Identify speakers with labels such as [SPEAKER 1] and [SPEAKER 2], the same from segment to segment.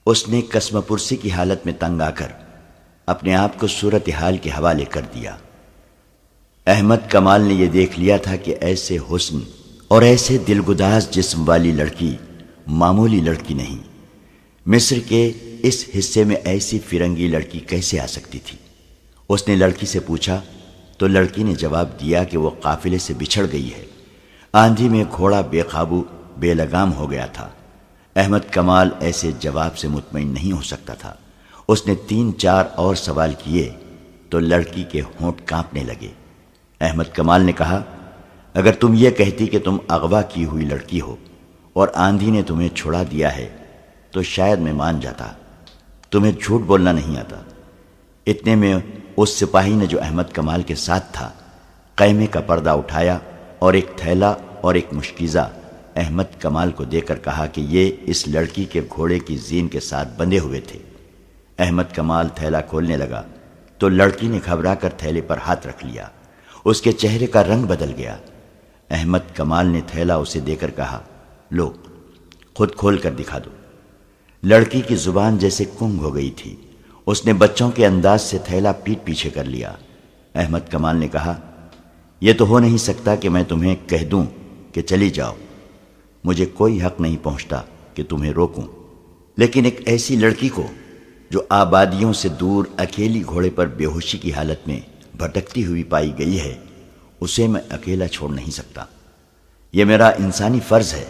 [SPEAKER 1] اس نے قسم پرسی کی حالت میں تنگ آ کر اپنے آپ کو صورتحال کے حوالے کر دیا۔ احمد کمال نے یہ دیکھ لیا تھا کہ ایسے حسن اور ایسے دلگداز جسم والی لڑکی معمولی لڑکی نہیں۔ مصر کے اس حصے میں ایسی فرنگی لڑکی کیسے آ سکتی تھی؟ اس نے لڑکی سے پوچھا تو لڑکی نے جواب دیا کہ وہ قافلے سے بچھڑ گئی ہے، آندھی میں گھوڑا بے قابو بے لگام ہو گیا تھا۔ احمد کمال ایسے جواب سے مطمئن نہیں ہو سکتا تھا۔ اس نے 3-4 اور سوال کیے تو لڑکی کے ہونٹ کانپنے لگے۔ احمد کمال نے کہا، اگر تم یہ کہتی کہ تم اغوا کی ہوئی لڑکی ہو اور آندھی نے تمہیں چھڑا دیا ہے تو شاید میں مان جاتا، تمہیں جھوٹ بولنا نہیں آتا۔ اتنے میں اس سپاہی نے جو احمد کمال کے ساتھ تھا خیمے کا پردہ اٹھایا اور ایک تھیلا اور ایک مشکیزہ احمد کمال کو دے کر کہا کہ یہ اس لڑکی کے گھوڑے کی زین کے ساتھ بندھے ہوئے تھے۔ احمد کمال تھیلا کھولنے لگا تو لڑکی نے گھبرا کر تھیلے پر ہاتھ رکھ لیا۔ اس کے چہرے کا رنگ بدل گیا۔ احمد کمال نے تھیلا اسے دے کر کہا، لو خود کھول کر دکھا دو۔ لڑکی کی زبان جیسے گنگ ہو گئی تھی۔ اس نے بچوں کے انداز سے تھیلا پیٹ پیچھے کر لیا۔ احمد کمال نے کہا، یہ تو ہو نہیں سکتا کہ میں تمہیں کہہ دوں کہ چلی جاؤ، مجھے کوئی حق نہیں پہنچتا کہ تمہیں روکوں، لیکن ایک ایسی لڑکی کو جو آبادیوں سے دور اکیلی گھوڑے پر بے ہوشی کی حالت میں بھٹکتی ہوئی پائی گئی ہے، اسے میں اکیلا چھوڑ نہیں سکتا۔ یہ میرا انسانی فرض ہے۔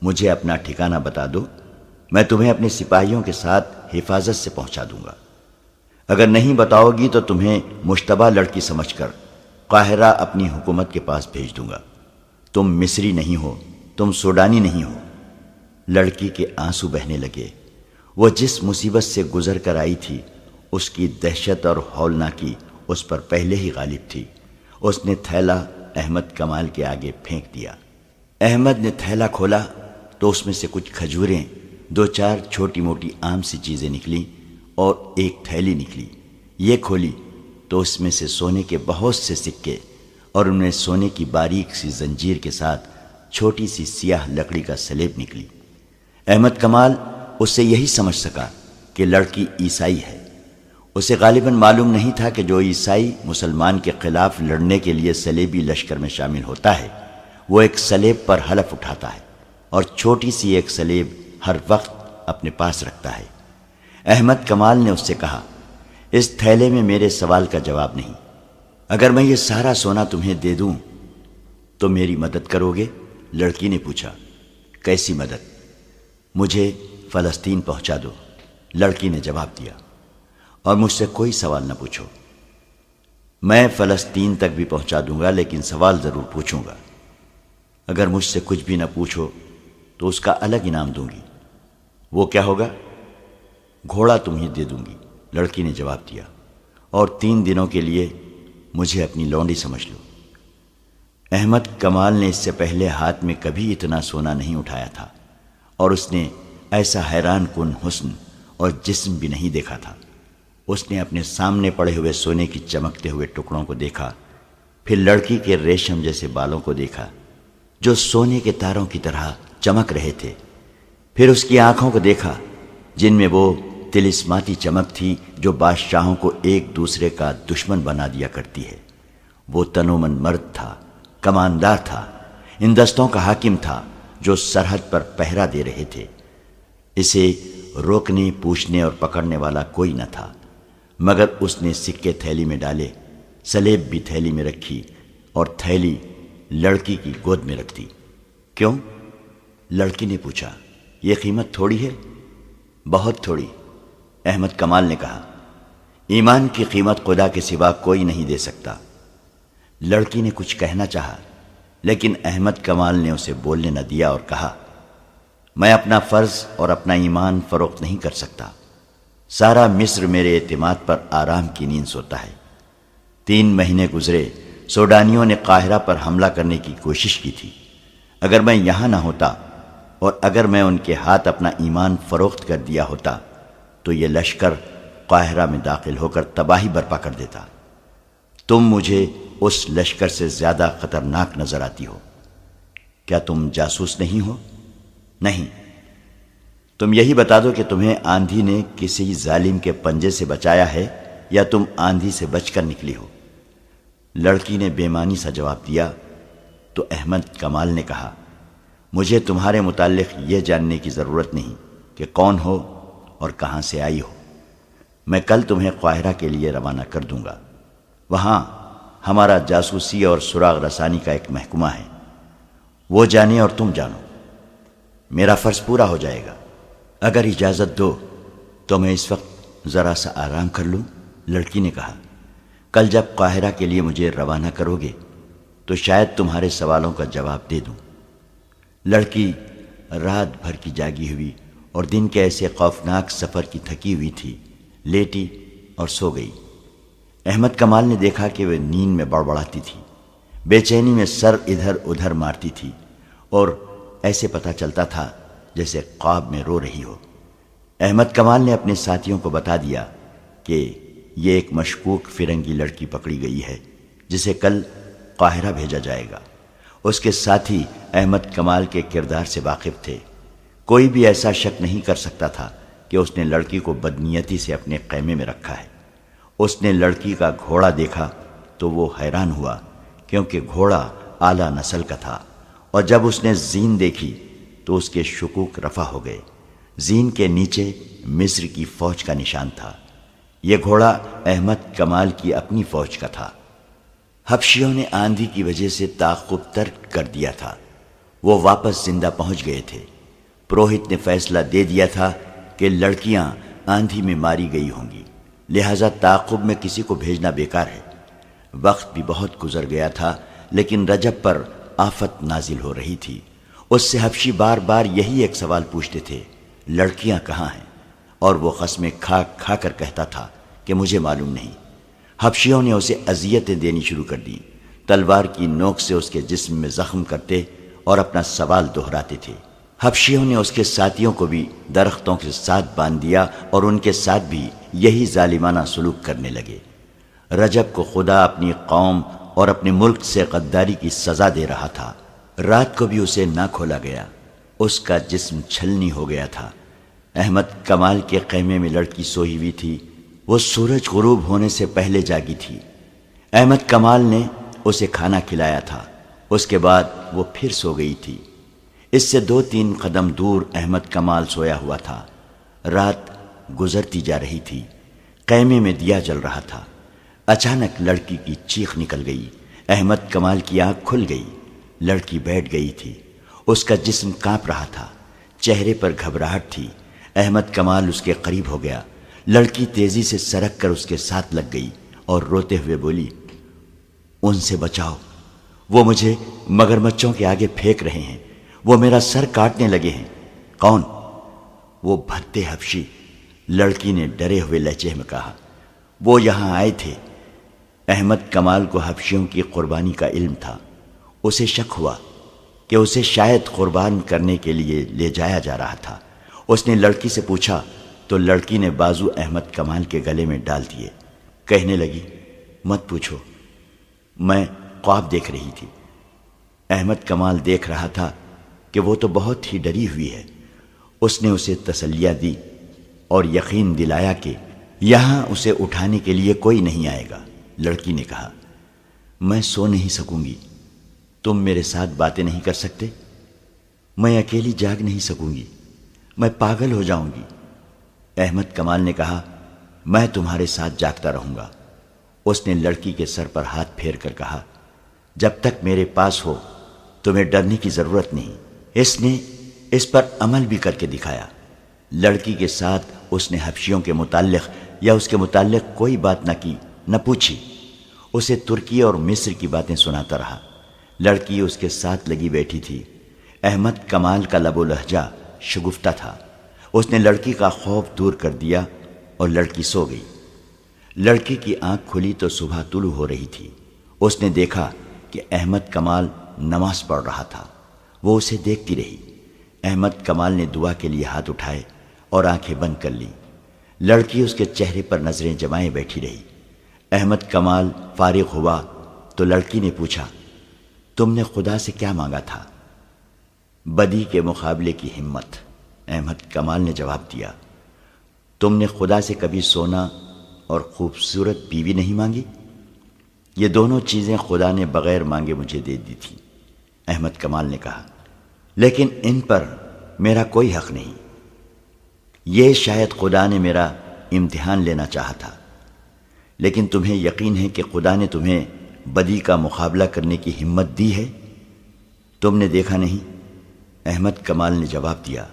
[SPEAKER 1] مجھے اپنا ٹھکانہ بتا دو، میں تمہیں اپنے سپاہیوں کے ساتھ حفاظت سے پہنچا دوں گا۔ اگر نہیں بتاؤ گی تو تمہیں مشتبہ لڑکی سمجھ کر قاہرہ اپنی حکومت کے پاس بھیج دوں گا۔ تم مصری نہیں ہو، تم سوڈانی نہیں ہو۔ لڑکی کے آنسو بہنے لگے۔ وہ جس مصیبت سے گزر کر آئی تھی اس کی دہشت اور ہولناکی اس پر پہلے ہی غالب تھی۔ اس نے تھیلا احمد کمال کے آگے پھینک دیا۔ احمد نے تھیلا کھولا تو اس میں سے کچھ کھجوریں، 2-4 چھوٹی موٹی عام سی چیزیں نکلیں اور ایک تھیلی نکلی۔ یہ کھولی تو اس میں سے سونے کے بہت سے سکے اور ان میں سونے کی باریک سی زنجیر کے ساتھ چھوٹی سی سیاہ لکڑی کا سلیب نکلی۔ احمد کمال اس سے یہی سمجھ سکا کہ لڑکی عیسائی ہے۔ اسے غالباً معلوم نہیں تھا کہ جو عیسائی مسلمان کے خلاف لڑنے کے لیے صلیبی لشکر میں شامل ہوتا ہے وہ ایک سلیب پر حلف اٹھاتا ہے اور چھوٹی سی ایک سلیب ہر وقت اپنے پاس رکھتا ہے۔ احمد کمال نے اس سے کہا، اس تھیلے میں میرے سوال کا جواب نہیں۔ اگر میں یہ سارا سونا تمہیں دے دوں تو میری مدد کرو گے؟ لڑکی نے پوچھا۔ کیسی مدد؟ مجھے فلسطین پہنچا دو، لڑکی نے جواب دیا، اور مجھ سے کوئی سوال نہ پوچھو۔ میں فلسطین تک بھی پہنچا دوں گا، لیکن سوال ضرور پوچھوں گا۔ اگر مجھ سے کچھ بھی نہ پوچھو تو اس کا الگ انعام دوں گی۔ وہ کیا ہوگا؟ گھوڑا تمہیں دے دوں گی، لڑکی نے جواب دیا، اور 3 دنوں کے لیے مجھے اپنی لونڈی سمجھ لو۔ احمد کمال نے اس سے پہلے ہاتھ میں کبھی اتنا سونا نہیں اٹھایا تھا، اور اس نے ایسا حیران کن حسن اور جسم بھی نہیں دیکھا تھا۔ اس نے اپنے سامنے پڑے ہوئے سونے کی چمکتے ہوئے ٹکڑوں کو دیکھا، پھر لڑکی کے ریشم جیسے بالوں کو دیکھا جو سونے کے تاروں کی طرح چمک رہے تھے، پھر اس کی آنکھوں کو دیکھا جن میں وہ طلسماتی چمک تھی جو بادشاہوں کو ایک دوسرے کا دشمن بنا دیا کرتی ہے۔ وہ تنومن مرد تھا، کماندار تھا، ان دستوں کا حاکم تھا جو سرحد پر پہرا دے رہے تھے۔ اسے روکنے، پوچھنے اور پکڑنے والا کوئی نہ تھا، مگر اس نے سکے تھیلی میں ڈالے، سلیب بھی تھیلی میں رکھی اور تھیلی لڑکی کی گود میں رکھ دی۔ کیوں؟ لڑکی نے پوچھا۔ یہ قیمت تھوڑی ہے؟ بہت تھوڑی، احمد کمال نے کہا۔ ایمان کی قیمت خدا کے سوا کوئی نہیں دے سکتا۔ لڑکی نے کچھ کہنا چاہا، لیکن احمد کمال نے اسے بولنے نہ دیا اور کہا، میں اپنا فرض اور اپنا ایمان فروخت نہیں کر سکتا۔ سارا مصر میرے اعتماد پر آرام کی نیند سوتا ہے۔ 3 مہینے گزرے، سوڈانیوں نے قاہرہ پر حملہ کرنے کی کوشش کی تھی۔ اگر میں یہاں نہ ہوتا اور اگر میں ان کے ہاتھ اپنا ایمان فروخت کر دیا ہوتا تو یہ لشکر قاہرہ میں داخل ہو کر تباہی برپا کر دیتا۔ تم مجھے اس لشکر سے زیادہ خطرناک نظر آتی ہو۔ کیا تم جاسوس نہیں ہو؟ نہیں، تم یہی بتا دو کہ تمہیں آندھی نے کسی ظالم کے پنجے سے بچایا ہے یا تم آندھی سے بچ کر نکلی ہو؟ لڑکی نے بے معنی سا جواب دیا تو احمد کمال نے کہا، مجھے تمہارے متعلق یہ جاننے کی ضرورت نہیں کہ کون ہو اور کہاں سے آئی ہو۔ میں کل تمہیں قاہرہ کے لیے روانہ کر دوں گا۔ وہاں ہمارا جاسوسی اور سراغ رسانی کا ایک محکمہ ہے، وہ جانے اور تم جانو، میرا فرض پورا ہو جائے گا۔ اگر اجازت دو تو میں اس وقت ذرا سا آرام کر لوں۔ لڑکی نے کہا، کل جب قاہرہ کے لیے مجھے روانہ کرو گے تو شاید تمہارے سوالوں کا جواب دے دوں۔ لڑکی رات بھر کی جاگی ہوئی اور دن کے ایسے خوفناک سفر کی تھکی ہوئی تھی، لیٹی اور سو گئی۔ احمد کمال نے دیکھا کہ وہ نیند میں بڑبڑاتی تھی، بے چینی میں سر ادھر ادھر مارتی تھی اور ایسے پتہ چلتا تھا جیسے خواب میں رو رہی ہو۔ احمد کمال نے اپنے ساتھیوں کو بتا دیا کہ یہ ایک مشکوک فرنگی لڑکی پکڑی گئی ہے جسے کل قاہرہ بھیجا جائے گا۔ اس کے ساتھی احمد کمال کے کردار سے واقف تھے، کوئی بھی ایسا شک نہیں کر سکتا تھا کہ اس نے لڑکی کو بدنیتی سے اپنے خیمے میں رکھا ہے۔ اس نے لڑکی کا گھوڑا دیکھا تو وہ حیران ہوا کیونکہ گھوڑا اعلیٰ نسل کا تھا، اور جب اس نے زین دیکھی تو اس کے شکوک رفع ہو گئے۔ زین کے نیچے مصر کی فوج کا نشان تھا۔ یہ گھوڑا احمد کمال کی اپنی فوج کا تھا۔ حبشیوں نے آندھی کی وجہ سے تعاقب ترک کر دیا تھا، وہ واپس زندہ پہنچ گئے تھے۔ پروہت نے فیصلہ دے دیا تھا کہ لڑکیاں آندھی میں ماری گئی ہوں گی، لہذا تعاقب میں کسی کو بھیجنا بیکار ہے۔ وقت بھی بہت گزر گیا تھا، لیکن رجب پر آفت نازل ہو رہی تھی۔ اس سے حبشی بار بار یہی ایک سوال پوچھتے تھے، لڑکیاں کہاں ہیں؟ اور وہ قسمیں کھا کھا کر کہتا تھا کہ مجھے معلوم نہیں۔ حبشیوں نے اسے اذیتیں دینی شروع کر دیں، تلوار کی نوک سے اس کے جسم میں زخم کرتے اور اپنا سوال دہراتے تھے۔ حبشیوں نے اس کے ساتھیوں کو بھی درختوں کے ساتھ باندھ دیا اور ان کے ساتھ بھی یہی ظالمانہ سلوک کرنے لگے۔ رجب کو خدا اپنی قوم اور اپنے ملک سے غداری کی سزا دے رہا تھا۔ رات کو بھی اسے نہ کھولا گیا، اس کا جسم چھلنی ہو گیا تھا۔ احمد کمال کے خیمے میں لڑکی سوئی ہوئی تھی، وہ سورج غروب ہونے سے پہلے جاگی تھی۔ احمد کمال نے اسے کھانا کھلایا تھا، اس کے بعد وہ پھر سو گئی تھی۔ اس سے 2-3 قدم دور احمد کمال سویا ہوا تھا۔ رات گزرتی جا رہی تھی، خیمے میں دیا جل رہا تھا۔ اچانک لڑکی کی چیخ نکل گئی، احمد کمال کی آنکھ کھل گئی۔ لڑکی بیٹھ گئی تھی، اس کا جسم کانپ رہا تھا، چہرے پر گھبراہٹ تھی۔ احمد کمال اس کے قریب ہو گیا، لڑکی تیزی سے سرک کر اس کے ساتھ لگ گئی اور روتے ہوئے بولی، ان سے بچاؤ، وہ مجھے مگرمچھوں کے آگے پھینک رہے ہیں، وہ میرا سر کاٹنے لگے ہیں۔ کون؟ وہ بھتے حبشی، لڑکی نے ڈرے ہوئے لہجے میں کہا۔ وہ یہاں آئے تھے۔ احمد کمال کو حبشیوں کی قربانی کا علم تھا، اسے شک ہوا کہ اسے شاید قربان کرنے کے لیے لے جایا جا رہا تھا۔ اس نے لڑکی سے پوچھا تو لڑکی نے بازو احمد کمال کے گلے میں ڈال دیے، کہنے لگی، مت پوچھو، میں خواب دیکھ رہی تھی۔ احمد کمال دیکھ رہا تھا کہ وہ تو بہت ہی ڈری ہوئی ہے۔ اس نے اسے تسلیہ دی اور یقین دلایا کہ یہاں اسے اٹھانے کے لیے کوئی نہیں آئے گا۔ لڑکی نے کہا، میں سو نہیں سکوں گی، تم میرے ساتھ باتیں نہیں کر سکتے؟ میں اکیلی جاگ نہیں سکوں گی، میں پاگل ہو جاؤں گی۔ احمد کمال نے کہا، میں تمہارے ساتھ جاگتا رہوں گا۔ اس نے لڑکی کے سر پر ہاتھ پھیر کر کہا، جب تک میرے پاس ہو تمہیں ڈرنے کی ضرورت نہیں۔ اس نے اس پر عمل بھی کر کے دکھایا۔ لڑکی کے ساتھ اس نے حبشیوں کے متعلق یا اس کے متعلق کوئی بات نہ کی، نہ پوچھی، اسے ترکی اور مصر کی باتیں سناتا رہا۔ لڑکی اس کے ساتھ لگی بیٹھی تھی۔ احمد کمال کا لب و لہجہ شگفتہ تھا۔ اس نے لڑکی کا خوف دور کر دیا اور لڑکی سو گئی۔ لڑکی کی آنکھ کھلی تو صبح طلوع ہو رہی تھی۔ اس نے دیکھا کہ احمد کمال نماز پڑھ رہا تھا، وہ اسے دیکھتی رہی۔ احمد کمال نے دعا کے لیے ہاتھ اٹھائے اور آنکھیں بند کر لیں۔ لڑکی اس کے چہرے پر نظریں جمائے بیٹھی رہی۔ احمد کمال فارغ ہوا تو لڑکی نے پوچھا، تم نے خدا سے کیا مانگا تھا؟ بدی کے مقابلے کی ہمت۔ احمد کمال نے جواب دیا، تم نے خدا سے کبھی سونا اور خوبصورت بیوی نہیں مانگی؟ یہ دونوں چیزیں خدا نے بغیر مانگے مجھے دے دی تھی۔ احمد کمال نے کہا، لیکن ان پر میرا کوئی حق نہیں۔ یہ شاید خدا نے میرا امتحان لینا چاہا تھا، لیکن تمہیں یقین ہے کہ خدا نے تمہیں بدی کا مقابلہ کرنے کی ہمت دی ہے؟ تم نے دیکھا نہیں؟ احمد کمال نے جواب دیا،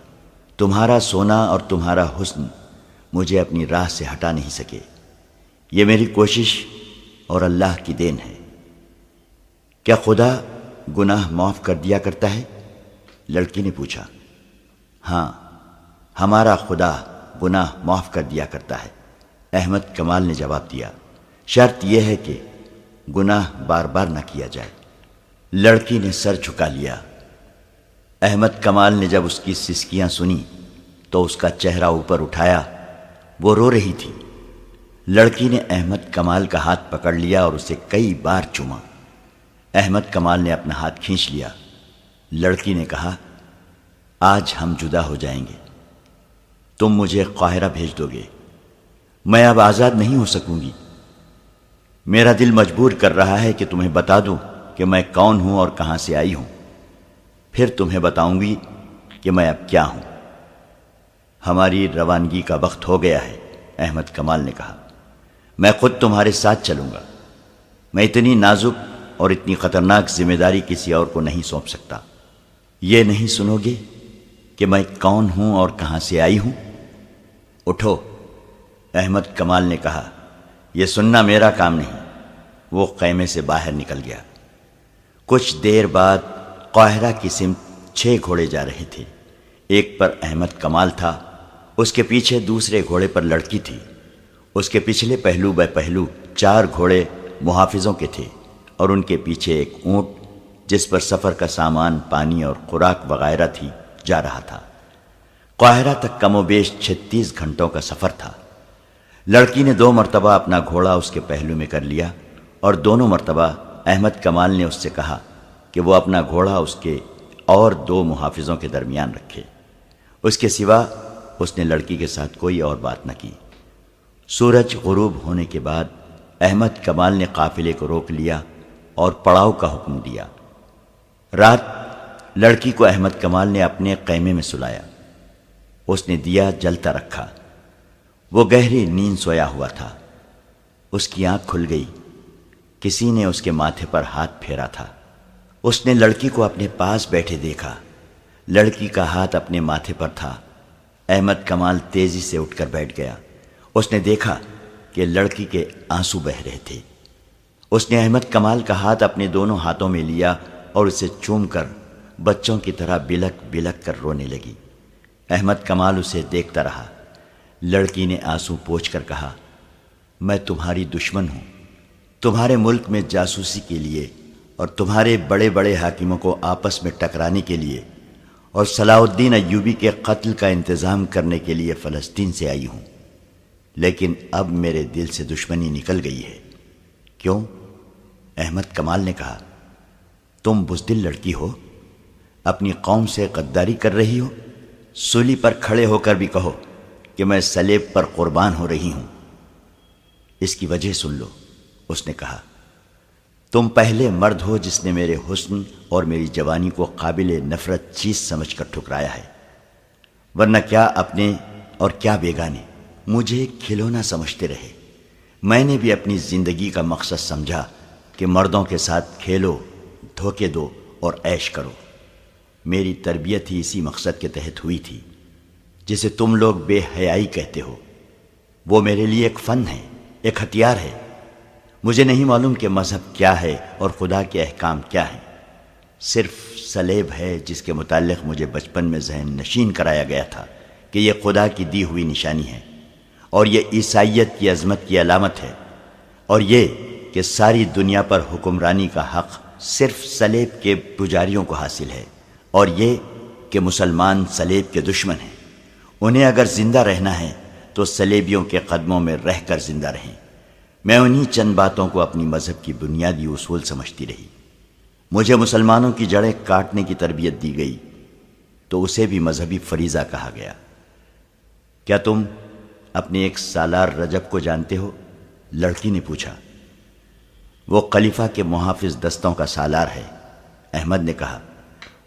[SPEAKER 1] تمہارا سونا اور تمہارا حسن مجھے اپنی راہ سے ہٹا نہیں سکے۔ یہ میری کوشش اور اللہ کی دین ہے۔ کیا خدا گناہ معاف کر دیا کرتا ہے؟ لڑکی نے پوچھا۔ ہاں، ہمارا خدا گناہ معاف کر دیا کرتا ہے، احمد کمال نے جواب دیا، شرط یہ ہے کہ گناہ بار بار نہ کیا جائے۔ لڑکی نے سر جھکا لیا۔ احمد کمال نے جب اس کی سسکیاں سنی تو اس کا چہرہ اوپر اٹھایا، وہ رو رہی تھی۔ لڑکی نے احمد کمال کا ہاتھ پکڑ لیا اور اسے کئی بار چوما۔ احمد کمال نے اپنا ہاتھ کھینچ لیا۔ لڑکی نے کہا، آج ہم جدا ہو جائیں گے، تم مجھے قاہرہ بھیج دو گے، میں اب آزاد نہیں ہو سکوں گی۔ میرا دل مجبور کر رہا ہے کہ تمہیں بتا دوں کہ میں کون ہوں اور کہاں سے آئی ہوں، پھر تمہیں بتاؤں گی کہ میں اب کیا ہوں۔ ہماری روانگی کا وقت ہو گیا ہے، احمد کمال نے کہا، میں خود تمہارے ساتھ چلوں گا۔ میں اتنی نازک اور اتنی خطرناک ذمہ داری کسی اور کو نہیں سونپ سکتا۔ یہ نہیں سنو گے کہ میں کون ہوں اور کہاں سے آئی ہوں؟ اٹھو، احمد کمال نے کہا، یہ سننا میرا کام نہیں۔ وہ خیمے سے باہر نکل گیا۔ کچھ دیر بعد قاہرہ کی سمت 6 گھوڑے جا رہے تھے۔ ایک پر احمد کمال تھا، اس کے پیچھے دوسرے گھوڑے پر لڑکی تھی، اس کے پچھلے پہلو بہ پہلو 4 گھوڑے محافظوں کے تھے، اور ان کے پیچھے ایک اونٹ جس پر سفر کا سامان، پانی اور خوراک وغیرہ تھی، جا رہا تھا۔ قاہرہ تک کم و بیش 36 گھنٹوں کا سفر تھا۔ لڑکی نے 2 مرتبہ اپنا گھوڑا اس کے پہلو میں کر لیا، اور دونوں مرتبہ احمد کمال نے اس سے کہا کہ وہ اپنا گھوڑا اس کے اور 2 محافظوں کے درمیان رکھے۔ اس کے سوا اس نے لڑکی کے ساتھ کوئی اور بات نہ کی۔ سورج غروب ہونے کے بعد احمد کمال نے قافلے کو روک لیا اور پڑاؤ کا حکم دیا۔ رات لڑکی کو احمد کمال نے اپنے خیمے میں سلایا۔ اس نے دیا جلتا رکھا۔ وہ گہری نیند سویا ہوا تھا۔ اس کی آنکھ کھل گئی۔ کسی نے اس کے ماتھے پر ہاتھ پھیرا تھا۔ اس نے لڑکی کو اپنے پاس بیٹھے دیکھا۔ لڑکی کا ہاتھ اپنے ماتھے پر تھا۔ احمد کمال تیزی سے اٹھ کر بیٹھ گیا۔ اس نے دیکھا کہ لڑکی کے آنسو بہہ رہے تھے۔ اس نے احمد کمال کا ہاتھ اپنے دونوں ہاتھوں میں لیا اور اسے چوم کر بچوں کی طرح بلک بلک کر رونے لگی۔ احمد کمال اسے دیکھتا رہا۔ لڑکی نے آنسو پوچھ کر کہا، میں تمہاری دشمن ہوں۔ تمہارے ملک میں جاسوسی کے لیے اور تمہارے بڑے بڑے حاکموں کو آپس میں ٹکرانے کے لیے اور صلاح الدین ایوبی کے قتل کا انتظام کرنے کے لیے فلسطین سے آئی ہوں، لیکن اب میرے دل سے دشمنی نکل گئی ہے۔ کیوں؟ احمد کمال نے کہا، تم بزدل لڑکی ہو، اپنی قوم سے غداری کر رہی ہو۔ سولی پر کھڑے ہو کر بھی کہو کہ میں صلیب پر قربان ہو رہی ہوں۔ اس کی وجہ سن لو، اس نے کہا، تم پہلے مرد ہو جس نے میرے حسن اور میری جوانی کو قابل نفرت چیز سمجھ کر ٹھکرایا ہے، ورنہ کیا اپنے اور کیا بیگانے مجھے کھلونا سمجھتے رہے۔ میں نے بھی اپنی زندگی کا مقصد سمجھا کہ مردوں کے ساتھ کھیلو، دھوکے دو اور عیش کرو۔ میری تربیت ہی اسی مقصد کے تحت ہوئی تھی، جسے تم لوگ بے حیائی کہتے ہو۔ وہ میرے لیے ایک فن ہے، ایک ہتھیار ہے۔ مجھے نہیں معلوم کہ مذہب کیا ہے اور خدا کے احکام کیا ہیں۔ صرف صلیب ہے جس کے متعلق مجھے بچپن میں ذہن نشین کرایا گیا تھا کہ یہ خدا کی دی ہوئی نشانی ہے، اور یہ عیسائیت کی عظمت کی علامت ہے، اور یہ کہ ساری دنیا پر حکمرانی کا حق صرف صلیب کے پجاریوں کو حاصل ہے، اور یہ کہ مسلمان صلیب کے دشمن ہیں۔ انہیں اگر زندہ رہنا ہے تو صلیبیوں کے قدموں میں رہ کر زندہ رہیں۔ میں انہی چند باتوں کو اپنی مذہب کی بنیادی اصول سمجھتی رہی۔ مجھے مسلمانوں کی جڑیں کاٹنے کی تربیت دی گئی۔ تو اسے بھی مذہبی فریضہ کہا گیا۔ کیا تم اپنے ایک سالار رجب کو جانتے ہو؟ لڑکی نے پوچھا۔ وہ خلیفہ کے محافظ دستوں کا سالار ہے، احمد نے کہا۔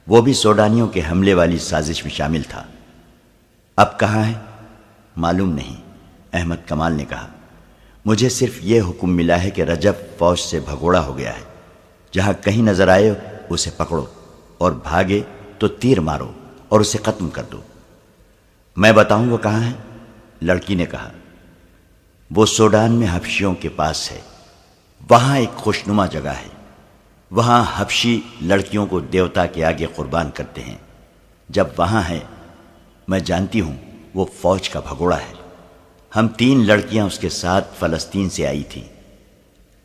[SPEAKER 1] وہ بھی سوڈانیوں کے حملے والی سازش میں شامل تھا۔ اب کہاں ہے؟ معلوم نہیں، احمد کمال نے کہا۔ مجھے صرف یہ حکم ملا ہے کہ رجب فوج سے بھگوڑا ہو گیا ہے، جہاں کہیں نظر آئے اسے پکڑو، اور بھاگے تو تیر مارو اور اسے ختم کر دو۔ میں بتاؤں وہ کہاں ہے؟ لڑکی نے کہا۔ وہ سوڈان میں حبشیوں کے پاس ہے، وہاں ایک خوشنما جگہ ہے، وہاں حبشی لڑکیوں کو دیوتا کے آگے قربان کرتے ہیں۔ جب وہاں ہے، میں جانتی ہوں وہ فوج کا بھگوڑا ہے۔ ہم 3 لڑکیاں اس کے ساتھ فلسطین سے آئی تھیں،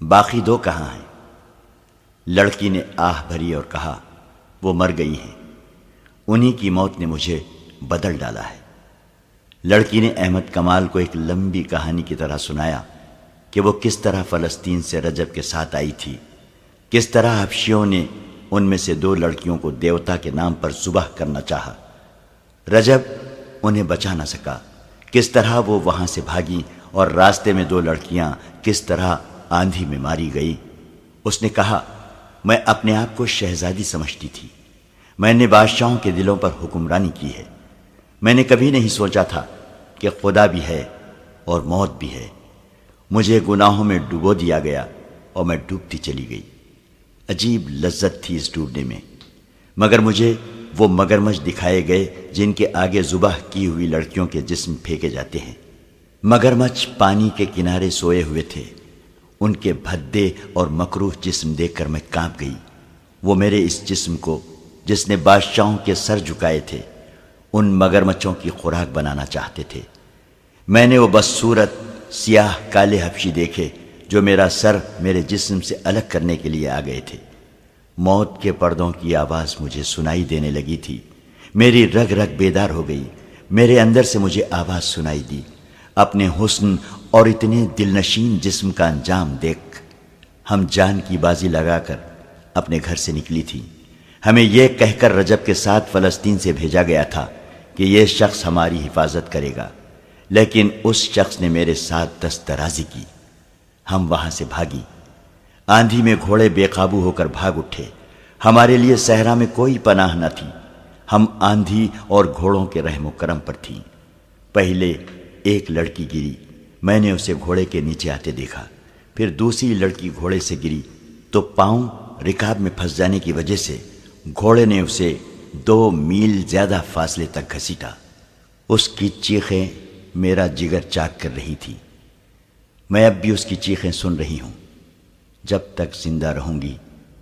[SPEAKER 1] باقی 2 کہاں ہیں؟ لڑکی نے آہ بھری اور کہا، وہ مر گئی ہیں، انہی کی موت نے مجھے بدل ڈالا ہے۔ لڑکی نے احمد کمال کو ایک لمبی کہانی کی طرح سنایا کہ وہ کس طرح فلسطین سے رجب کے ساتھ آئی تھی، کس طرح حبشیوں نے ان میں سے 2 لڑکیوں کو دیوتا کے نام پر ذبح کرنا چاہا۔ رجب انہیں بچا نہ سکا، کس طرح وہ وہاں سے بھاگی، اور راستے میں 2 لڑکیاں کس طرح آندھی میں ماری گئی۔ اس نے کہا، میں اپنے آپ کو شہزادی سمجھتی تھی، میں نے بادشاہوں کے دلوں پر حکمرانی کی ہے۔ میں نے کبھی نہیں سوچا تھا کہ خدا بھی ہے اور موت بھی ہے۔ مجھے گناہوں میں ڈبو دیا گیا اور میں ڈوبتی چلی گئی۔ عجیب لذت تھی اس ڈوبنے میں، مگر مجھے وہ مگرمچھ دکھائے گئے جن کے آگے ذبح کی ہوئی لڑکیوں کے جسم پھینکے جاتے ہیں۔ مگرمچھ پانی کے کنارے سوئے ہوئے تھے، ان کے بھدے اور مکروہ جسم دیکھ کر میں کانپ گئی۔ وہ میرے اس جسم کو، جس نے بادشاہوں کے سر جھکائے تھے، ان مگرمچھوں کی خوراک بنانا چاہتے تھے۔ میں نے وہ بدصورت سیاہ کالے حبشی دیکھے جو میرا سر میرے جسم سے الگ کرنے کے لیے آ گئے تھے۔ موت کے پردوں کی آواز مجھے سنائی دینے لگی تھی، میری رگ رگ بیدار ہو گئی، میرے اندر سے مجھے آواز سنائی دی۔ اپنے حسن اور اتنے دلنشین جسم کا انجام دیکھ ہم جان کی بازی لگا کر اپنے گھر سے نکلی تھی۔ ہمیں یہ کہہ کر رجب کے ساتھ فلسطین سے بھیجا گیا تھا کہ یہ شخص ہماری حفاظت کرے گا، لیکن اس شخص نے میرے ساتھ دست درازی کی۔ ہم وہاں سے بھاگی، آندھی میں گھوڑے بے قابو ہو کر بھاگ اٹھے۔ ہمارے لیے صحرا میں کوئی پناہ نہ تھی، ہم آندھی اور گھوڑوں کے رحم و کرم پر تھیں۔ پہلے ایک لڑکی گری، میں نے اسے گھوڑے کے نیچے آتے دیکھا، پھر دوسری لڑکی گھوڑے سے گری تو پاؤں رکاب میں پھنس جانے کی وجہ سے گھوڑے نے اسے 2 میل زیادہ فاصلے تک گھسیٹا۔ اس کی چیخیں میرا جگر چاک کر رہی تھی۔ میں اب بھی اس کی چیخیں سن رہی ہوں، جب تک زندہ رہوں گی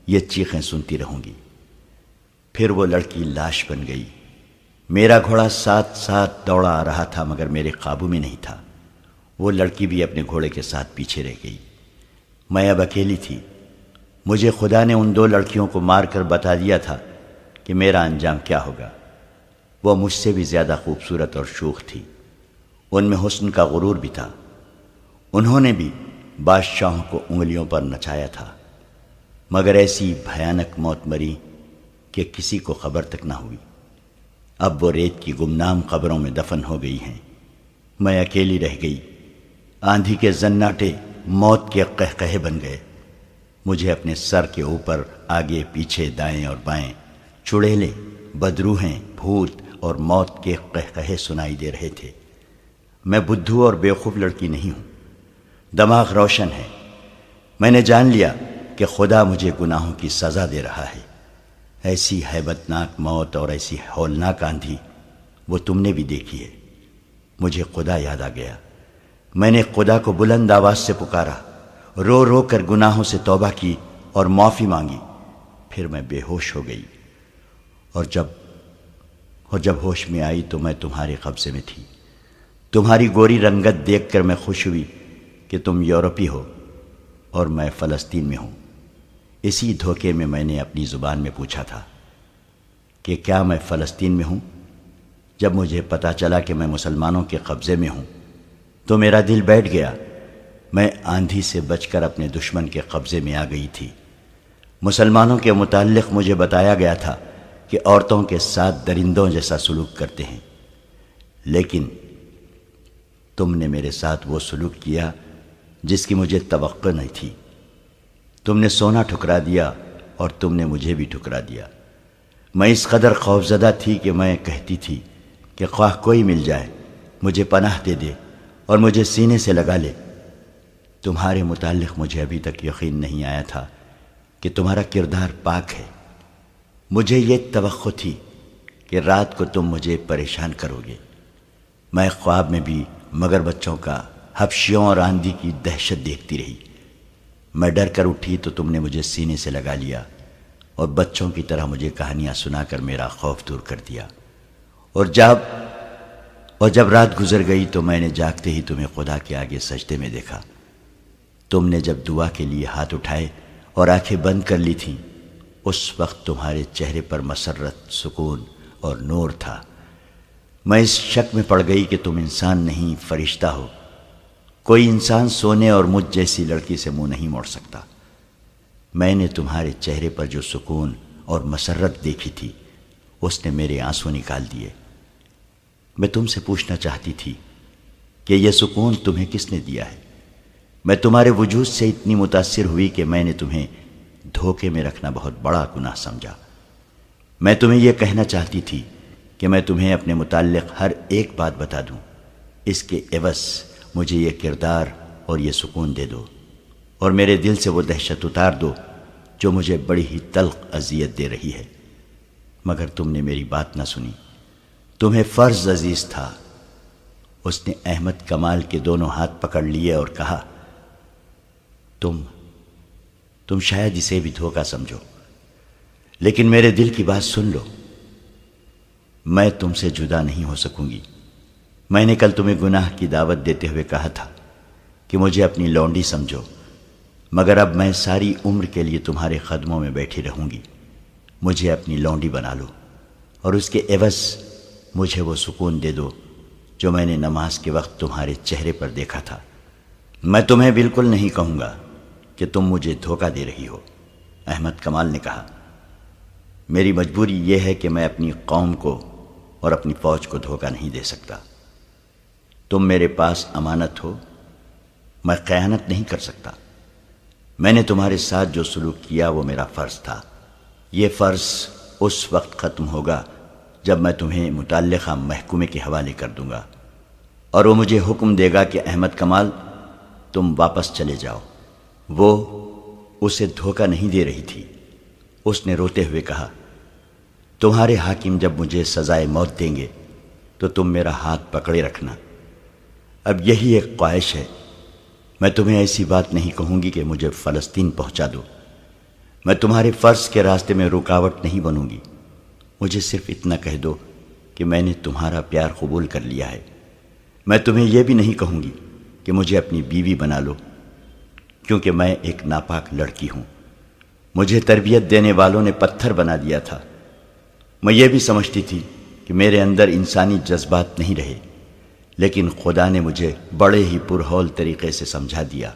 [SPEAKER 1] یہ چیخیں سنتی رہوں گی۔ پھر وہ لڑکی لاش بن گئی۔ میرا گھوڑا ساتھ ساتھ دوڑا آ رہا تھا مگر میرے قابو میں نہیں تھا۔ وہ لڑکی بھی اپنے گھوڑے کے ساتھ پیچھے رہ گئی۔ میں اب اکیلی تھی۔ مجھے خدا نے ان 2 لڑکیوں کو مار کر بتا دیا تھا کہ میرا انجام کیا ہوگا۔ وہ مجھ سے بھی زیادہ خوبصورت اور شوخ تھی، ان میں حسن کا غرور بھی تھا۔ انہوں نے بھی بادشاہوں کو انگلیوں پر نچایا تھا، مگر ایسی بھیانک موت مری کہ کسی کو خبر تک نہ ہوئی۔ اب وہ ریت کی گمنام قبروں میں دفن ہو گئی ہیں۔ میں اکیلی رہ گئی۔ آندھی کے زناٹے موت کے قہقہے بن گئے۔ مجھے اپنے سر کے اوپر آگے پیچھے دائیں اور بائیں چڑیلے، بدروہیں، بھوت اور موت کے قہقہے سنائی دے رہے تھے۔ میں بدھو اور بیوقوف لڑکی نہیں ہوں، دماغ روشن ہے۔ میں نے جان لیا کہ خدا مجھے گناہوں کی سزا دے رہا ہے۔ ایسی ہیبت ناک موت اور ایسی ہولناک آندھی وہ تم نے بھی دیکھی ہے۔ مجھے خدا یاد آ گیا۔ میں نے خدا کو بلند آواز سے پکارا، رو رو کر گناہوں سے توبہ کی اور معافی مانگی۔ پھر میں بے ہوش ہو گئی، اور جب ہوش میں آئی تو میں تمہارے قبضے میں تھی۔ تمہاری گوری رنگت دیکھ کر میں خوش ہوئی کہ تم یورپی ہو اور میں فلسطین میں ہوں۔ اسی دھوکے میں میں نے اپنی زبان میں پوچھا تھا کہ کیا میں فلسطین میں ہوں۔ جب مجھے پتا چلا کہ میں مسلمانوں کے قبضے میں ہوں تو میرا دل بیٹھ گیا۔ میں آندھی سے بچ کر اپنے دشمن کے قبضے میں آ گئی تھی۔ مسلمانوں کے متعلق مجھے بتایا گیا تھا کہ عورتوں کے ساتھ درندوں جیسا سلوک کرتے ہیں، لیکن تم نے میرے ساتھ وہ سلوک کیا جس کی مجھے توقع نہیں تھی۔ تم نے سونا ٹھکرا دیا اور تم نے مجھے بھی ٹھکرا دیا۔ میں اس قدر خوفزدہ تھی کہ میں کہتی تھی کہ خواہ کوئی مل جائے مجھے پناہ دے دے اور مجھے سینے سے لگا لے۔ تمہارے متعلق مجھے ابھی تک یقین نہیں آیا تھا کہ تمہارا کردار پاک ہے۔ مجھے یہ توقع تھی کہ رات کو تم مجھے پریشان کرو گے۔ میں خواب میں بھی مگر بچوں کا، حبشیوں اور آندھی کی دہشت دیکھتی رہی۔ میں ڈر کر اٹھی تو تم نے مجھے سینے سے لگا لیا اور بچوں کی طرح مجھے کہانیاں سنا کر میرا خوف دور کر دیا۔ اور جب رات گزر گئی تو میں نے جاگتے ہی تمہیں خدا کے آگے سجدے میں دیکھا۔ تم نے جب دعا کے لیے ہاتھ اٹھائے اور آنکھیں بند کر لی تھیں، اس وقت تمہارے چہرے پر مسرت، سکون اور نور تھا۔ میں اس شک میں پڑ گئی کہ تم انسان نہیں، فرشتہ ہو۔ کوئی انسان سونے اور مجھ جیسی لڑکی سے منہ نہیں موڑ سکتا۔ میں نے تمہارے چہرے پر جو سکون اور مسرت دیکھی تھی، اس نے میرے آنسو نکال دیے۔ میں تم سے پوچھنا چاہتی تھی کہ یہ سکون تمہیں کس نے دیا ہے؟ میں تمہارے وجود سے اتنی متاثر ہوئی کہ میں نے تمہیں دھوکے میں رکھنا بہت بڑا گناہ سمجھا۔ میں تمہیں یہ کہنا چاہتی تھی کہ میں تمہیں اپنے متعلق ہر ایک بات بتا دوں، اس کے عوض مجھے یہ کردار اور یہ سکون دے دو، اور میرے دل سے وہ دہشت اتار دو جو مجھے بڑی ہی تلخ اذیت دے رہی ہے۔ مگر تم نے میری بات نہ سنی۔ تمہیں فرض عزیز تھا۔ اس نے احمد کمال کے دونوں ہاتھ پکڑ لیے اور کہا، تم شاید اسے بھی دھوکہ سمجھو، لیکن میرے دل کی بات سن لو۔ میں تم سے جدا نہیں ہو سکوں گی۔ میں نے کل تمہیں گناہ کی دعوت دیتے ہوئے کہا تھا کہ مجھے اپنی لونڈی سمجھو، مگر اب میں ساری عمر کے لیے تمہارے قدموں میں بیٹھی رہوں گی۔ مجھے اپنی لونڈی بنا لو اور اس کے عوض مجھے وہ سکون دے دو جو میں نے نماز کے وقت تمہارے چہرے پر دیکھا تھا۔ میں تمہیں بالکل نہیں کہوں گا کہ تم مجھے دھوکہ دے رہی ہو۔ احمد کمال نے کہا، میری مجبوری یہ ہے کہ میں اپنی قوم کو اور اپنی فوج کو دھوکہ نہیں دے سکتا۔ تم میرے پاس امانت ہو، میں خیانت نہیں کر سکتا۔ میں نے تمہارے ساتھ جو سلوک کیا وہ میرا فرض تھا۔ یہ فرض اس وقت ختم ہوگا جب میں تمہیں متعلقہ محکمے کے حوالے کر دوں گا، اور وہ مجھے حکم دے گا کہ احمد کمال تم واپس چلے جاؤ۔ وہ اسے دھوکہ نہیں دے رہی تھی۔ اس نے روتے ہوئے کہا، تمہارے حاکم جب مجھے سزائے موت دیں گے تو تم میرا ہاتھ پکڑے رکھنا۔ اب یہی ایک خواہش ہے، میں تمہیں ایسی بات نہیں کہوں گی کہ مجھے فلسطین پہنچا دو۔ میں تمہارے فرض کے راستے میں رکاوٹ نہیں بنوں گی۔ مجھے صرف اتنا کہہ دو کہ میں نے تمہارا پیار قبول کر لیا ہے۔ میں تمہیں یہ بھی نہیں کہوں گی کہ مجھے اپنی بیوی بنا لو، کیونکہ میں ایک ناپاک لڑکی ہوں۔ مجھے تربیت دینے والوں نے پتھر بنا دیا تھا۔ میں یہ بھی سمجھتی تھی کہ میرے اندر انسانی جذبات نہیں رہے، لیکن خدا نے مجھے بڑے ہی پرہول طریقے سے سمجھا دیا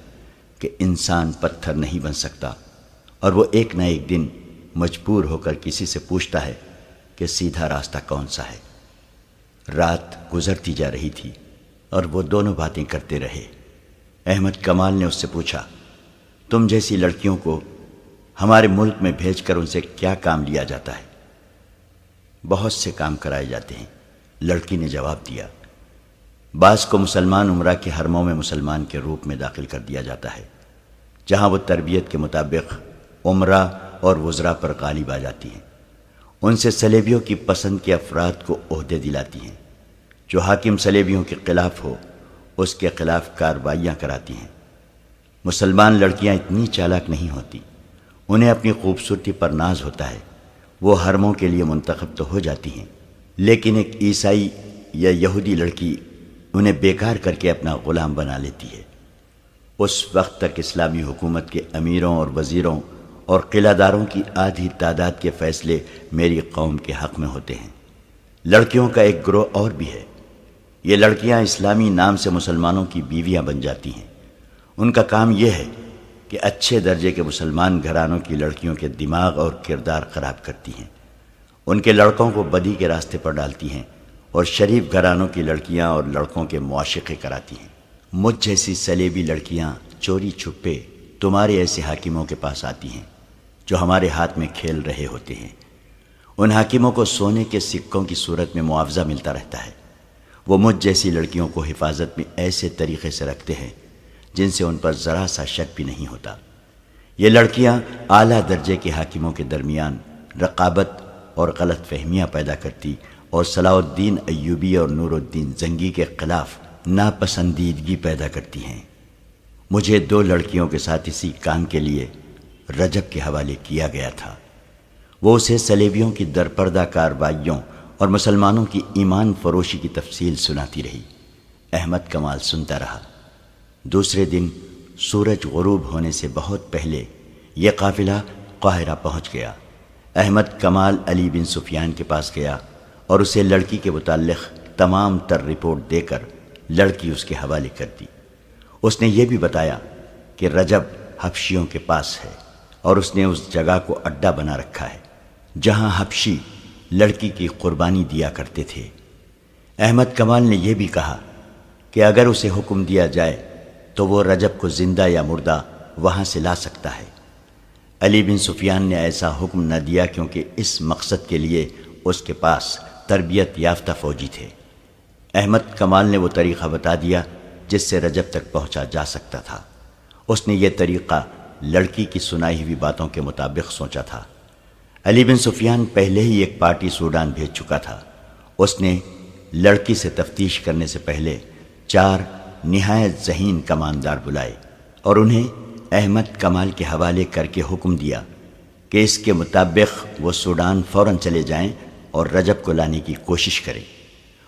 [SPEAKER 1] کہ انسان پتھر نہیں بن سکتا، اور وہ ایک نہ ایک دن مجبور ہو کر کسی سے پوچھتا ہے کہ سیدھا راستہ کون سا ہے۔ رات گزرتی جا رہی تھی اور وہ دونوں باتیں کرتے رہے۔ احمد کمال نے اس سے پوچھا، تم جیسی لڑکیوں کو ہمارے ملک میں بھیج کر ان سے کیا کام لیا جاتا ہے؟ بہت سے کام کرائے جاتے ہیں، لڑکی نے جواب دیا۔ بعض کو مسلمان عمرہ کے حرموں میں مسلمان کے روپ میں داخل کر دیا جاتا ہے، جہاں وہ تربیت کے مطابق عمرہ اور وزراء پر غالب آ جاتی ہیں۔ ان سے صلیبیوں کی پسند کے افراد کو عہدے دلاتی ہیں۔ جو حاکم صلیبیوں کے خلاف ہو اس کے خلاف کارروائیاں کراتی ہیں۔ مسلمان لڑکیاں اتنی چالاک نہیں ہوتی، انہیں اپنی خوبصورتی پر ناز ہوتا ہے۔ وہ حرموں کے لیے منتخب تو ہو جاتی ہیں، لیکن ایک عیسائی یا یہودی لڑکی انہیں بیکار کر کے اپنا غلام بنا لیتی ہے۔ اس وقت تک اسلامی حکومت کے امیروں اور وزیروں اور قلعہ داروں کی آدھی تعداد کے فیصلے میری قوم کے حق میں ہوتے ہیں۔ لڑکیوں کا ایک گروہ اور بھی ہے۔ یہ لڑکیاں اسلامی نام سے مسلمانوں کی بیویاں بن جاتی ہیں۔ ان کا کام یہ ہے کہ اچھے درجے کے مسلمان گھرانوں کی لڑکیوں کے دماغ اور کردار خراب کرتی ہیں۔ ان کے لڑکوں کو بدی کے راستے پر ڈالتی ہیں اور شریف گھرانوں کی لڑکیاں اور لڑکوں کے معاشقے کراتی ہیں۔ مجھ جیسی سلیبی لڑکیاں چوری چھپے تمہارے ایسے حاکموں کے پاس آتی ہیں جو ہمارے ہاتھ میں کھیل رہے ہوتے ہیں۔ ان حاکموں کو سونے کے سکوں کی صورت میں معاوضہ ملتا رہتا ہے۔ وہ مجھ جیسی لڑکیوں کو حفاظت میں ایسے طریقے سے رکھتے ہیں جن سے ان پر ذرا سا شک بھی نہیں ہوتا۔ یہ لڑکیاں اعلیٰ درجے کے حاکموں کے درمیان رقابت اور غلط فہمیاں پیدا کرتی اور صلاح الدین ایوبی اور نور الدین زنگی کے خلاف ناپسندیدگی پیدا کرتی ہیں۔ مجھے 2 لڑکیوں کے ساتھ اسی کام کے لیے رجب کے حوالے کیا گیا تھا۔ وہ اسے صلیبیوں کی درپردہ کارروائیوں اور مسلمانوں کی ایمان فروشی کی تفصیل سناتی رہی۔ احمد کمال سنتا رہا۔ دوسرے دن سورج غروب ہونے سے بہت پہلے یہ قافلہ قاہرہ پہنچ گیا۔ احمد کمال علی بن سفیان کے پاس گیا اور اسے لڑکی کے متعلق تمام تر رپورٹ دے کر لڑکی اس کے حوالے کر دی۔ اس نے یہ بھی بتایا کہ رجب حبشیوں کے پاس ہے اور اس نے اس جگہ کو اڈا بنا رکھا ہے جہاں حبشی لڑکی کی قربانی دیا کرتے تھے۔ احمد کمال نے یہ بھی کہا کہ اگر اسے حکم دیا جائے تو وہ رجب کو زندہ یا مردہ وہاں سے لا سکتا ہے۔ علی بن سفیان نے ایسا حکم نہ دیا کیونکہ اس مقصد کے لیے اس کے پاس تربیت یافتہ فوجی تھے۔ احمد کمال نے وہ طریقہ بتا دیا جس سے رجب تک پہنچا جا سکتا تھا۔ اس نے یہ طریقہ لڑکی کی سنائی ہوئی باتوں کے مطابق سوچا تھا۔ علی بن سفیان پہلے ہی ایک پارٹی سوڈان بھیج چکا تھا۔ اس نے لڑکی سے تفتیش کرنے سے پہلے 4 نہایت ذہین کماندار بلائے اور انہیں احمد کمال کے حوالے کر کے حکم دیا کہ اس کے مطابق وہ سوڈان فوراً چلے جائیں اور رجب کو لانے کی کوشش کریں۔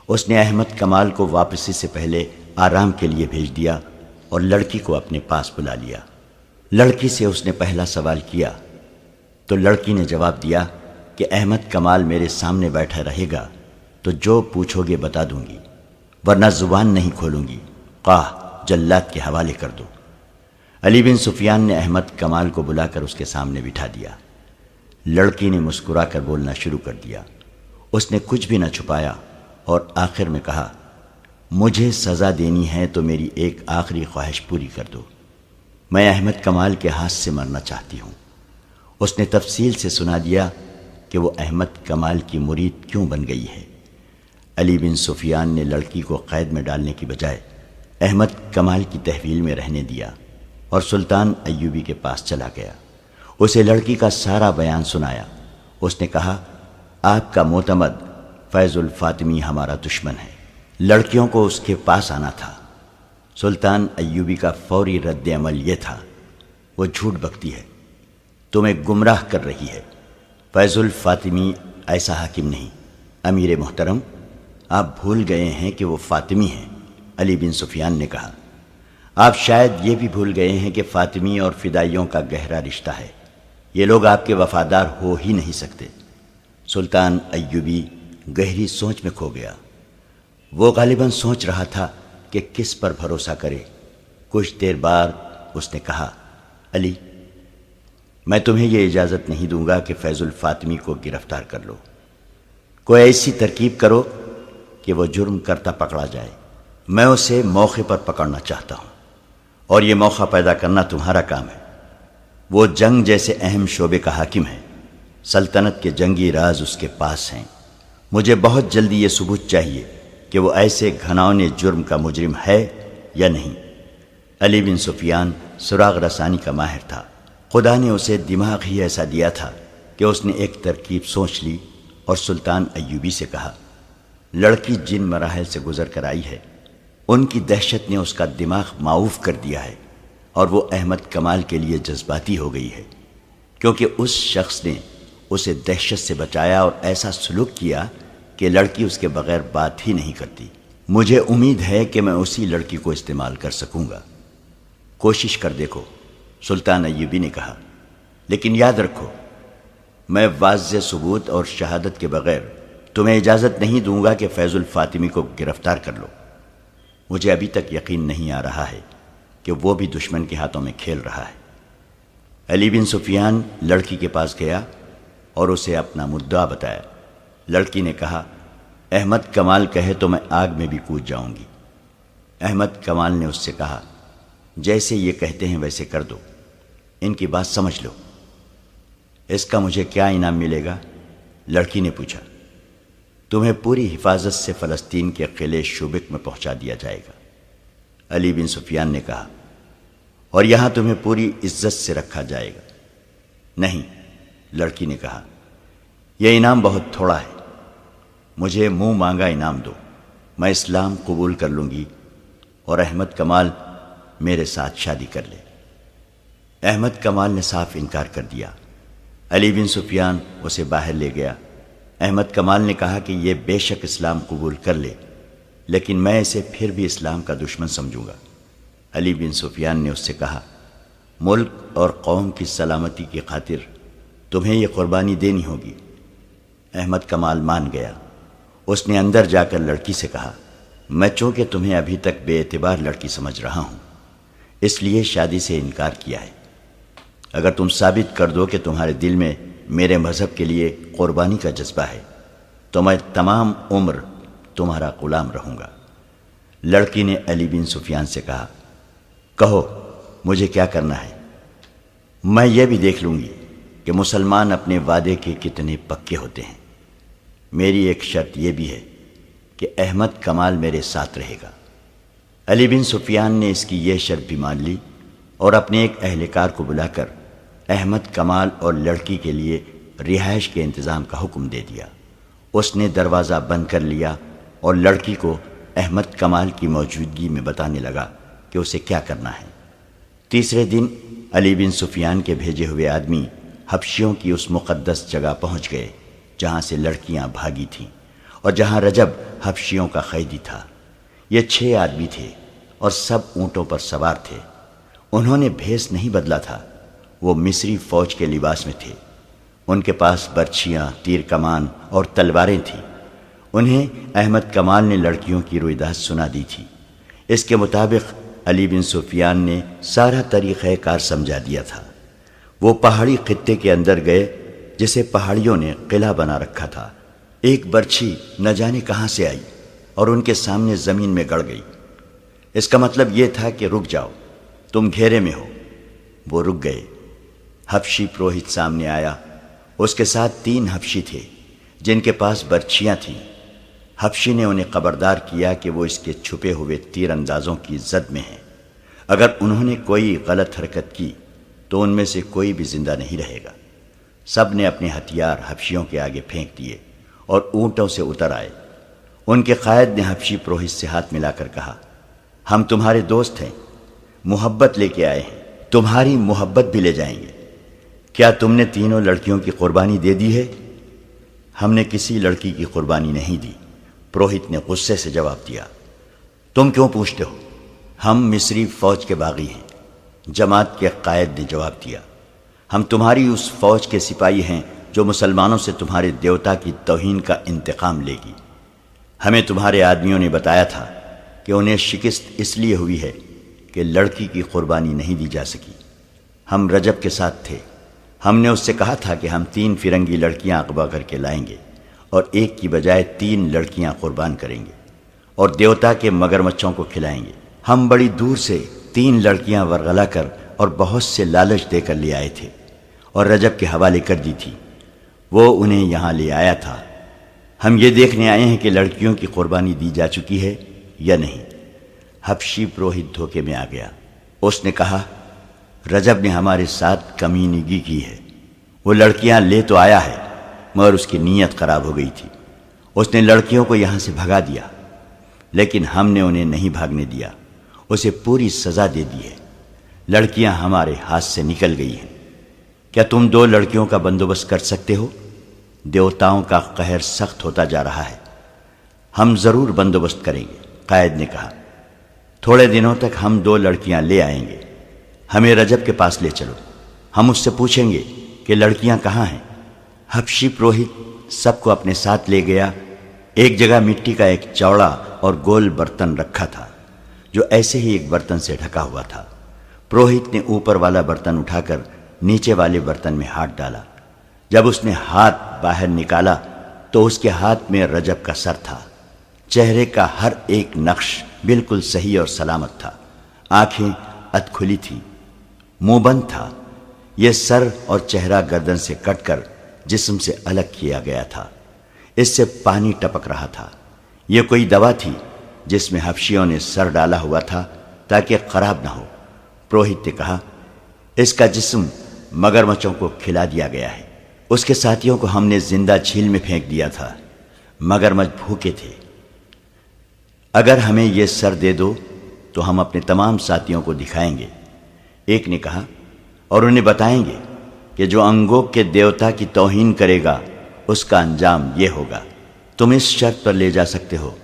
[SPEAKER 1] اس نے احمد کمال کو واپسی سے پہلے آرام کے لیے بھیج دیا اور لڑکی کو اپنے پاس بلا لیا۔ لڑکی سے اس نے پہلا سوال کیا تو لڑکی نے جواب دیا کہ احمد کمال میرے سامنے بیٹھا رہے گا تو جو پوچھو گے بتا دوں گی، ورنہ زبان نہیں کھولوں گی، خواہ جلاد کے حوالے کر دو۔ علی بن سفیان نے احمد کمال کو بلا کر اس کے سامنے بٹھا دیا۔ لڑکی نے مسکرا کر بولنا شروع کر دیا۔ اس نے کچھ بھی نہ چھپایا اور آخر میں کہا، مجھے سزا دینی ہے تو میری ایک آخری خواہش پوری کر دو۔ میں احمد کمال کے ہاتھ سے مرنا چاہتی ہوں۔ اس نے تفصیل سے سنا دیا کہ وہ احمد کمال کی مرید کیوں بن گئی ہے۔ علی بن سفیان نے لڑکی کو قید میں ڈالنے کی بجائے احمد کمال کی تحویل میں رہنے دیا اور سلطان ایوبی کے پاس چلا گیا۔ اسے لڑکی کا سارا بیان سنایا۔ اس نے کہا، آپ کا معتمد فیض الفاطمی ہمارا دشمن ہے، لڑکیوں کو اس کے پاس آنا تھا۔ سلطان ایوبی کا فوری رد عمل یہ تھا، وہ جھوٹ بکتی ہے، تمہیں گمراہ کر رہی ہے۔ فیض الفاطمی ایسا حاکم نہیں۔ امیر محترم، آپ بھول گئے ہیں کہ وہ فاطمی ہیں۔ علی بن سفیان نے کہا، آپ شاید یہ بھی بھول گئے ہیں کہ فاطمی اور فدائیوں کا گہرا رشتہ ہے، یہ لوگ آپ کے وفادار ہو ہی نہیں سکتے۔ سلطان ایوبی گہری سوچ میں کھو گیا۔ وہ غالباً سوچ رہا تھا کہ کس پر بھروسہ کرے۔ کچھ دیر بعد اس نے کہا، علی، میں تمہیں یہ اجازت نہیں دوں گا کہ فیض الفاطمی کو گرفتار کر لو۔ کوئی ایسی ترکیب کرو کہ وہ جرم کرتا پکڑا جائے۔ میں اسے موقع پر پکڑنا چاہتا ہوں اور یہ موقع پیدا کرنا تمہارا کام ہے۔ وہ جنگ جیسے اہم شعبے کا حاکم ہے، سلطنت کے جنگی راز اس کے پاس ہیں۔ مجھے بہت جلدی یہ ثبوت چاہیے کہ وہ ایسے گھناؤنے جرم کا مجرم ہے یا نہیں۔ علی بن سفیان سراغ رسانی کا ماہر تھا۔ خدا نے اسے دماغ ہی ایسا دیا تھا کہ اس نے ایک ترکیب سوچ لی اور سلطان ایوبی سے کہا، لڑکی جن مراحل سے گزر کر آئی ہے ان کی دہشت نے اس کا دماغ معوف کر دیا ہے اور وہ احمد کمال کے لیے جذباتی ہو گئی ہے، کیونکہ اس شخص نے اسے دہشت سے بچایا اور ایسا سلوک کیا کہ لڑکی اس کے بغیر بات ہی نہیں کرتی۔ مجھے امید ہے کہ میں اسی لڑکی کو استعمال کر سکوں گا۔ کوشش کر دیکھو، سلطان ایوبی نے کہا، لیکن یاد رکھو، میں واضح ثبوت اور شہادت کے بغیر تمہیں اجازت نہیں دوں گا کہ فیض الفاطمی کو گرفتار کر لو۔ مجھے ابھی تک یقین نہیں آ رہا ہے کہ وہ بھی دشمن کے ہاتھوں میں کھیل رہا ہے۔ علی بن سفیان لڑکی کے پاس گیا اور اسے اپنا مدعا بتایا۔ لڑکی نے کہا احمد کمال کہے تو میں آگ میں بھی کود جاؤں گی۔ احمد کمال نے اس سے کہا جیسے یہ کہتے ہیں ویسے کر دو، ان کی بات سمجھ لو۔ اس کا مجھے کیا انعام ملے گا؟ لڑکی نے پوچھا۔ تمہیں پوری حفاظت سے فلسطین کے قلعے شوبک میں پہنچا دیا جائے گا۔ علی بن سفیان نے کہا اور یہاں تمہیں پوری عزت سے رکھا جائے گا۔ نہیں، لڑکی نے کہا یہ انعام بہت تھوڑا ہے، مجھے منہ مانگا انعام دو، میں اسلام قبول کر لوں گی اور احمد کمال میرے ساتھ شادی کر لے۔ احمد کمال نے صاف انکار کر دیا۔ علی بن سفیان اسے باہر لے گیا۔ احمد کمال نے کہا کہ یہ بے شک اسلام قبول کر لے، لیکن میں اسے پھر بھی اسلام کا دشمن سمجھوں گا۔ علی بن سفیان نے اس سے کہا ملک اور قوم کی سلامتی کی خاطر تمہیں یہ قربانی دینی ہوگی۔ احمد کمال مان گیا۔ اس نے اندر جا کر لڑکی سے کہا میں چونکہ تمہیں ابھی تک بے اعتبار لڑکی سمجھ رہا ہوں، اس لیے شادی سے انکار کیا ہے۔ اگر تم ثابت کر دو کہ تمہارے دل میں میرے مذہب کے لیے قربانی کا جذبہ ہے تو میں تمام عمر تمہارا غلام رہوں گا۔ لڑکی نے علی بن سفیان سے کہا کہو مجھے کیا کرنا ہے، میں یہ بھی دیکھ لوں گی کہ مسلمان اپنے وعدے کے کتنے پکے ہوتے ہیں۔ میری ایک شرط یہ بھی ہے کہ احمد کمال میرے ساتھ رہے گا۔ علی بن سفیان نے اس کی یہ شرط بھی مان لی اور اپنے ایک اہلکار کو بلا کر احمد کمال اور لڑکی کے لیے رہائش کے انتظام کا حکم دے دیا۔ اس نے دروازہ بند کر لیا اور لڑکی کو احمد کمال کی موجودگی میں بتانے لگا کہ اسے کیا کرنا ہے۔ تیسرے دن علی بن سفیان کے بھیجے ہوئے آدمی حبشیوں کی اس مقدس جگہ پہنچ گئے جہاں سے لڑکیاں بھاگی تھیں اور جہاں رجب حبشیوں کا قیدی تھا۔ یہ 6 آدمی تھے اور سب اونٹوں پر سوار تھے۔ انہوں نے بھیس نہیں بدلا تھا، وہ مصری فوج کے لباس میں تھے۔ ان کے پاس برچھیاں، تیر کمان اور تلواریں تھیں۔ انہیں احمد کمال نے لڑکیوں کی رویداد سنا دی تھی۔ اس کے مطابق علی بن سفیان نے سارا طریقہ کار سمجھا دیا تھا۔ وہ پہاڑی خطے کے اندر گئے جسے پہاڑیوں نے قلعہ بنا رکھا تھا۔ ایک برچھی نہ جانے کہاں سے آئی اور ان کے سامنے زمین میں گڑ گئی۔ اس کا مطلب یہ تھا کہ رک جاؤ، تم گھیرے میں ہو۔ وہ رک گئے۔ حبشی پروہت سامنے آیا، اس کے ساتھ 3 حبشی تھے جن کے پاس برچھیاں تھیں۔ حبشی نے انہیں خبردار کیا کہ وہ اس کے چھپے ہوئے تیر اندازوں کی زد میں ہیں۔ اگر انہوں نے کوئی غلط حرکت کی تو ان میں سے کوئی بھی زندہ نہیں رہے گا۔ سب نے اپنے ہتھیار حبشیوں کے آگے پھینک دیے اور اونٹوں سے اتر آئے۔ ان کے قائد نے حبشی پروہت سے ہاتھ ملا کر کہا ہم تمہارے دوست ہیں، محبت لے کے آئے ہیں، تمہاری محبت بھی لے جائیں گے۔ کیا تم نے تینوں لڑکیوں کی قربانی دے دی ہے؟ ہم نے کسی لڑکی کی قربانی نہیں دی، پروہت نے غصے سے جواب دیا۔ تم کیوں پوچھتے ہو؟ ہم مصری فوج کے باغی ہیں، جماعت کے قائد نے جواب دیا۔ ہم تمہاری اس فوج کے سپاہی ہیں جو مسلمانوں سے تمہارے دیوتا کی توہین کا انتقام لے گی۔ ہمیں تمہارے آدمیوں نے بتایا تھا کہ انہیں شکست اس لیے ہوئی ہے کہ لڑکی کی قربانی نہیں دی جا سکی۔ ہم رجب کے ساتھ تھے، ہم نے اس سے کہا تھا کہ ہم 3 فرنگی لڑکیاں اغوا کر کے لائیں گے اور ایک کی بجائے 3 لڑکیاں قربان کریں گے اور دیوتا کے مگرمچھوں کو کھلائیں گے۔ ہم بڑی دور سے 3 لڑکیاں ورغلا کر اور بہت سے لالچ دے کر لے آئے تھے اور رجب کے حوالے کر دی تھی، وہ انہیں یہاں لے آیا تھا۔ ہم یہ دیکھنے آئے ہیں کہ لڑکیوں کی قربانی دی جا چکی ہے یا نہیں۔ حبشی پروہت دھوکے میں آ گیا۔ اس نے کہا رجب نے ہمارے ساتھ کمینگی کی ہے، وہ لڑکیاں لے تو آیا ہے مگر اس کی نیت خراب ہو گئی تھی۔ اس نے لڑکیوں کو یہاں سے بھگا دیا، لیکن ہم نے انہیں نہیں بھاگنے دیا، اسے پوری سزا دے دی ہے۔ لڑکیاں ہمارے ہاتھ سے نکل گئی ہیں۔ کیا تم 2 لڑکیوں کا بندوبست کر سکتے ہو؟ دیوتاؤں کا قہر سخت ہوتا جا رہا ہے۔ ہم ضرور بندوبست کریں گے، قائد نے کہا۔ تھوڑے دنوں تک ہم 2 لڑکیاں لے آئیں گے، ہمیں رجب کے پاس لے چلو، ہم اس سے پوچھیں گے کہ لڑکیاں کہاں ہیں۔ حبشی پروہت سب کو اپنے ساتھ لے گیا۔ ایک جگہ مٹی کا ایک چوڑا اور گول برتن رکھا تھا جو ایسے ہی ایک برتن سے ڈھکا ہوا تھا۔ پروہت نے اوپر والا برتن اٹھا کر نیچے والے برتن میں ہاتھ ڈالا۔ جب اس نے ہاتھ باہر نکالا تو اس کے ہاتھ میں رجب کا سر تھا۔ چہرے کا ہر ایک نقش بالکل صحیح اور سلامت تھا۔ آنکھیں ادھ کھلی تھی، منہ بند تھا۔ یہ سر اور چہرہ گردن سے کٹ کر جسم سے الگ کیا گیا تھا۔ اس سے پانی ٹپک رہا تھا۔ یہ کوئی دوا تھی جس میں حبشیوں نے سر ڈالا ہوا تھا تاکہ خراب نہ ہو۔ پروہت نے کہا، اس کا جسم مگرمچھوں کو کھلا دیا گیا ہے۔ اس کے ساتھیوں کو ہم نے زندہ جھیل میں پھینک دیا تھا۔ مگرمچھ بھوکے تھے۔ اگر ہمیں یہ سر دے دو تو ہم اپنے تمام ساتھیوں کو دکھائیں گے۔ ایک نے کہا، اور انہیں بتائیں گے کہ جو انگوک کے دیوتا کی توہین کرے گا اس کا انجام یہ ہوگا۔ تم اس شرط پر لے جا سکتے ہو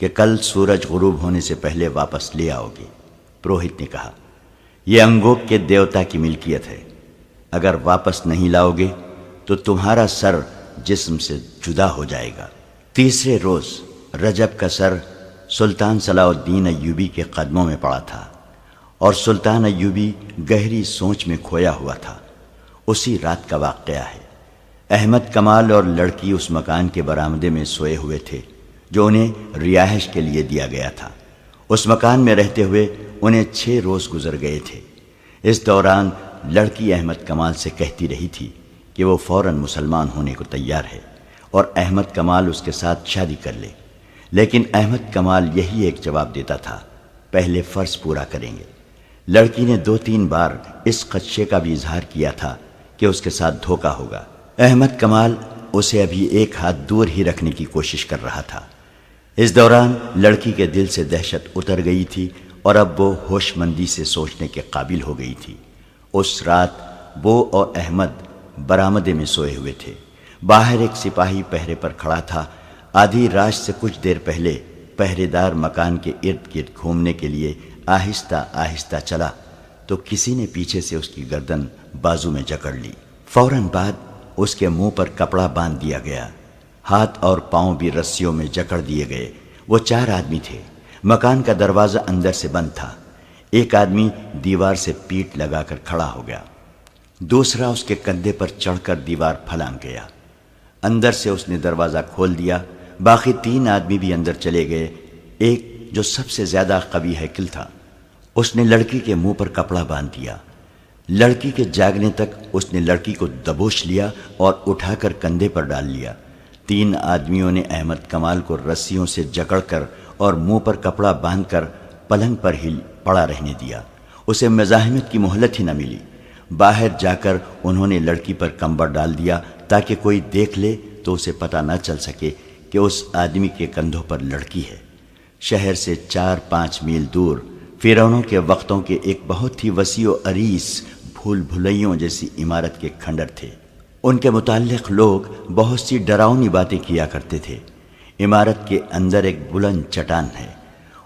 [SPEAKER 1] کہ کل سورج غروب ہونے سے پہلے واپس لے آؤ گے۔ پروہت نے کہا، یہ انگوک کے دیوتا کی ملکیت ہے، اگر واپس نہیں لاؤ گے تو تمہارا سر جسم سے جدا ہو جائے گا۔ تیسرے روز رجب کا سر سلطان صلاح الدین ایوبی کے قدموں میں پڑا تھا، اور سلطان ایوبی گہری سوچ میں کھویا ہوا تھا۔ اسی رات کا واقعہ ہے۔ احمد کمال اور لڑکی اس مکان کے برآمدے میں سوئے ہوئے تھے جو انہیں رہائش کے لیے دیا گیا تھا۔ اس مکان میں رہتے ہوئے انہیں 6 روز گزر گئے تھے۔ اس دوران لڑکی احمد کمال سے کہتی رہی تھی کہ وہ فوراً مسلمان ہونے کو تیار ہے اور احمد کمال اس کے ساتھ شادی کر لے، لیکن احمد کمال یہی ایک جواب دیتا تھا، پہلے فرض پورا کریں گے۔ لڑکی نے 2-3 بار اس خدشے کا بھی اظہار کیا تھا کہ اس کے ساتھ دھوکہ ہوگا۔ احمد کمال اسے ابھی ایک ہاتھ دور ہی رکھنے کی کوشش کر رہا تھا۔ اس دوران لڑکی کے دل سے دہشت اتر گئی تھی اور اب وہ ہوش مندی سے سوچنے کے قابل ہو گئی تھی۔ اس رات وہ اور احمد برآمدے میں سوئے ہوئے تھے۔ باہر ایک سپاہی پہرے پر کھڑا تھا۔ آدھی رات سے کچھ دیر پہلے پہرے دار مکان کے ارد گرد گھومنے کے لیے آہستہ آہستہ چلا تو کسی نے پیچھے سے اس کی گردن بازو میں جکڑ لی۔ فوراً بعد اس کے منہ پر کپڑا باندھ دیا گیا۔ ہاتھ اور پاؤں بھی رسیوں میں جکڑ دیے گئے۔ وہ 4 آدمی تھے۔ مکان کا دروازہ اندر سے بند تھا۔ ایک آدمی دیوار سے پیٹ لگا کر کھڑا ہو گیا، دوسرا اس کے کندھے پر چڑھ کر دیوار پھلانگ گیا۔ اندر سے اس نے دروازہ کھول دیا۔ باقی 3 آدمی بھی اندر چلے گئے۔ ایک جو سب سے زیادہ قوی ہیکل تھا، اس نے لڑکی کے منہ پر کپڑا باندھ دیا۔ لڑکی کے جاگنے تک اس نے لڑکی کو دبوچ لیا اور اٹھا کر کندھے پر ڈال لیا۔ 3 آدمیوں نے احمد کمال کو رسیوں سے جکڑ کر اور منہ پر کپڑا باندھ کر پلنگ پر ہی پڑا رہنے دیا۔ اسے مزاحمت کی مہلت ہی نہ ملی۔ باہر جا کر انہوں نے لڑکی پر کمبر ڈال دیا تاکہ کوئی دیکھ لے تو اسے پتہ نہ چل سکے کہ اس آدمی کے کندھوں پر لڑکی ہے۔ شہر سے 4-5 میل دور فرعونوں کے وقتوں کے ایک بہت ہی وسیع و عریض بھول بھلیوں جیسی عمارت کے کھنڈر تھے۔ ان کے متعلق لوگ بہت سی ڈراؤنی باتیں کیا کرتے تھے۔ عمارت کے اندر ایک بلند چٹان ہے۔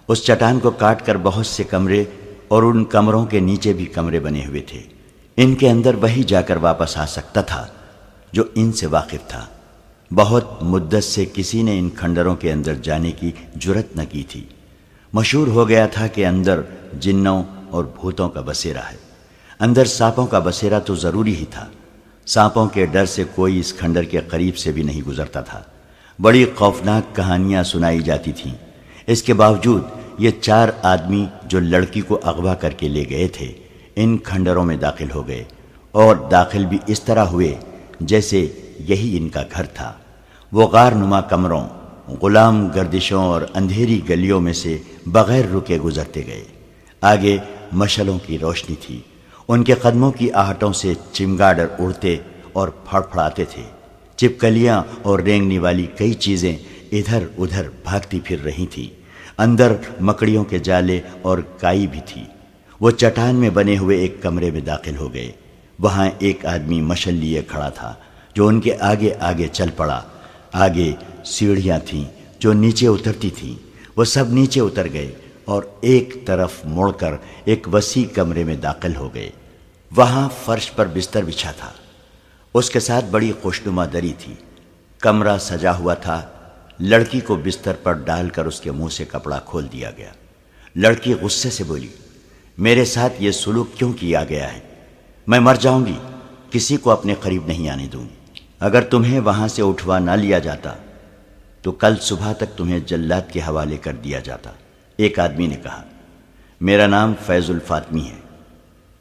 [SPEAKER 1] اس چٹان کو کاٹ کر بہت سے کمرے اور ان کمروں کے نیچے بھی کمرے بنے ہوئے تھے۔ ان کے اندر وہی جا کر واپس آ سکتا تھا جو ان سے واقف تھا۔ بہت مدت سے کسی نے ان کھنڈروں کے اندر جانے کی جرت نہ کی تھی۔ مشہور ہو گیا تھا کہ اندر جنوں اور بھوتوں کا بسیرا ہے۔ اندر سانپوں کا بسیرا تو ضروری ہی تھا۔ سانپوں کے ڈر سے کوئی اس کھنڈر کے قریب سے بھی نہیں گزرتا تھا۔ بڑی خوفناک کہانیاں سنائی جاتی تھیں۔ اس کے باوجود یہ 4 آدمی جو لڑکی کو اغوا کر کے لے گئے تھے ان کھنڈروں میں داخل ہو گئے، اور داخل بھی اس طرح ہوئے جیسے یہی ان کا گھر تھا۔ وہ غار نما کمروں، غلام گردشوں اور اندھیری گلیوں میں سے بغیر رکے گزرتے گئے۔ آگے مشلوں کی روشنی تھی۔ ان کے قدموں کی آہٹوں سے چمگاڈر اڑتے اور پھڑ پھڑاتے تھے۔ چپکلیاں اور رینگنے والی کئی چیزیں ادھر ادھر بھاگتی پھر رہی تھیں۔ اندر مکڑیوں کے جالے اور کائی بھی تھی۔ وہ چٹان میں بنے ہوئے ایک کمرے میں داخل ہو گئے۔ وہاں ایک آدمی مشل لیے کھڑا تھا جو ان کے آگے آگے چل پڑا۔ آگے سیڑھیاں تھیں جو نیچے اترتی تھیں۔ وہ سب نیچے اتر گئے اور ایک طرف مڑ کر ایک وسیع کمرے میں داخل ہو گئے۔ وہاں فرش پر بستر بچھا تھا۔ اس کے ساتھ بڑی خوشنما دری تھی۔ کمرہ سجا ہوا تھا۔ لڑکی کو بستر پر ڈال کر اس کے منہ سے کپڑا کھول دیا گیا۔ لڑکی غصے سے بولی، میرے ساتھ یہ سلوک کیوں کیا گیا ہے؟ میں مر جاؤں گی، کسی کو اپنے قریب نہیں آنے دوں گی۔ اگر تمہیں وہاں سے اٹھوا نہ لیا جاتا تو کل صبح تک تمہیں جلاد کے حوالے کر دیا جاتا۔ ایک آدمی نے کہا، میرا نام فیض الفاطمی ہے،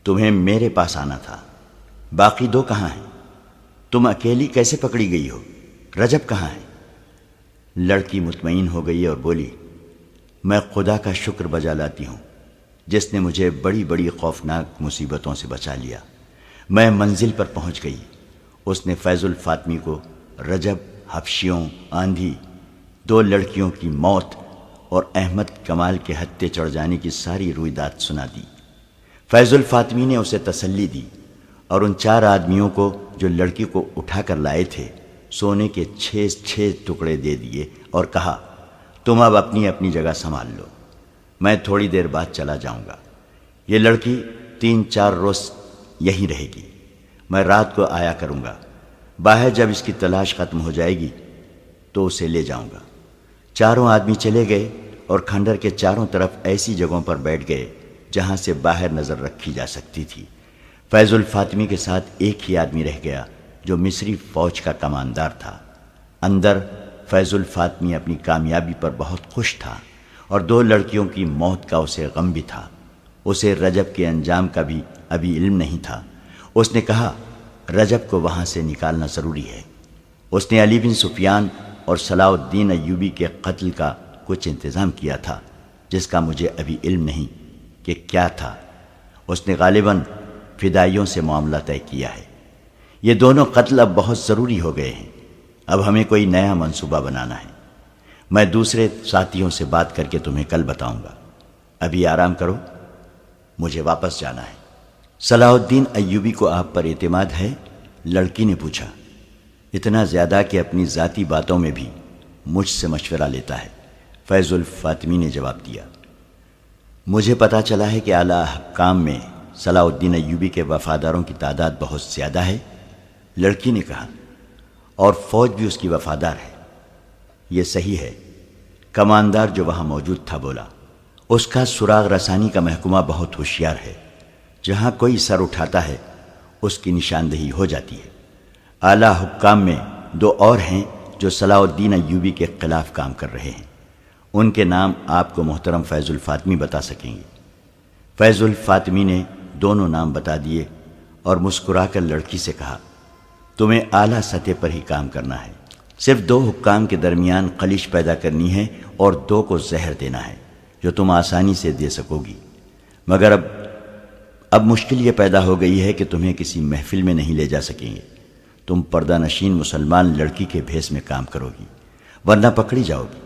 [SPEAKER 1] تمہیں میرے پاس آنا تھا، باقی دو کہاں ہیں؟ تم اکیلی کیسے پکڑی گئی ہو؟ رجب کہاں ہے؟ لڑکی مطمئن ہو گئی اور بولی، میں خدا کا شکر بجا لاتی ہوں جس نے مجھے بڑی بڑی خوفناک مصیبتوں سے بچا لیا۔ میں منزل پر پہنچ گئی۔ اس نے فیض الفاطمی کو رجب، حبشیوں، آندھی، دو لڑکیوں کی موت اور احمد کمال کے ہتھے چڑھ جانے کی ساری رویداد سنا دی۔ فیض الفاطمی نے اسے تسلی دی اور ان 4 آدمیوں کو جو لڑکی کو اٹھا کر لائے تھے سونے کے 6 ٹکڑے دے دیے اور کہا، تم اب اپنی اپنی جگہ سنبھال لو، میں تھوڑی دیر بعد چلا جاؤں گا۔ یہ لڑکی 3-4 روز یہیں رہے گی، میں رات کو آیا کروں گا، باہر جب اس کی تلاش ختم ہو جائے گی تو اسے لے جاؤں گا۔ 4 آدمی چلے گئے اور کھنڈر کے چاروں طرف ایسی جگہوں پر بیٹھ گئے جہاں سے باہر نظر رکھی جا سکتی تھی۔ فیض الفاطمی کے ساتھ ایک ہی آدمی رہ گیا جو مصری فوج کا کماندار تھا۔ اندر فیض الفاطمی اپنی کامیابی پر بہت خوش تھا اور 2 لڑکیوں کی موت کا اسے غم بھی تھا۔ اسے رجب کے انجام کا بھی ابھی علم نہیں تھا۔ اس نے کہا، رجب کو وہاں سے نکالنا ضروری ہے۔ اس نے علی بن سفیان اور صلاح الدین ایوبی کے قتل کا کچھ انتظام کیا تھا جس کا مجھے ابھی علم نہیں کہ کیا تھا۔ اس نے غالباً فدائیوں سے معاملہ طے کیا ہے۔ یہ دونوں قتل اب بہت ضروری ہو گئے ہیں۔ اب ہمیں کوئی نیا منصوبہ بنانا ہے۔ میں دوسرے ساتھیوں سے بات کر کے تمہیں کل بتاؤں گا۔ ابھی آرام کرو، مجھے واپس جانا ہے۔ صلاح الدین ایوبی کو آپ پر اعتماد ہے؟ لڑکی نے پوچھا۔ اتنا زیادہ کہ اپنی ذاتی باتوں میں بھی مجھ سے مشورہ لیتا ہے، فیض الفاطمی نے جواب دیا۔ مجھے پتا چلا ہے کہ اعلیٰ حکام میں صلاح الدین ایوبی کے وفاداروں کی تعداد بہت زیادہ ہے، لڑکی نے کہا، اور فوج بھی اس کی وفادار ہے۔ یہ صحیح ہے، کماندار جو وہاں موجود تھا بولا۔ اس کا سراغ رسانی کا محکمہ بہت ہوشیار ہے، جہاں کوئی سر اٹھاتا ہے اس کی نشاندہی ہو جاتی ہے۔ اعلیٰ حکام میں 2 اور ہیں جو صلاح الدین ایوبی کے خلاف کام کر رہے ہیں، ان کے نام آپ کو محترم فیض الفاطمی بتا سکیں گے۔ فیض الفاطمی نے دونوں نام بتا دیے اور مسکرا کر لڑکی سے کہا، تمہیں اعلیٰ سطح پر ہی کام کرنا ہے، صرف 2 حکام کے درمیان خلیش پیدا کرنی ہے اور 2 کو زہر دینا ہے جو تم آسانی سے دے سکو گی، مگر اب مشکل یہ پیدا ہو گئی ہے کہ تمہیں کسی محفل میں نہیں لے جا سکیں گے۔ تم پردہ نشین مسلمان لڑکی کے بھیس میں کام کرو گی، ورنہ پکڑی جاؤ گی۔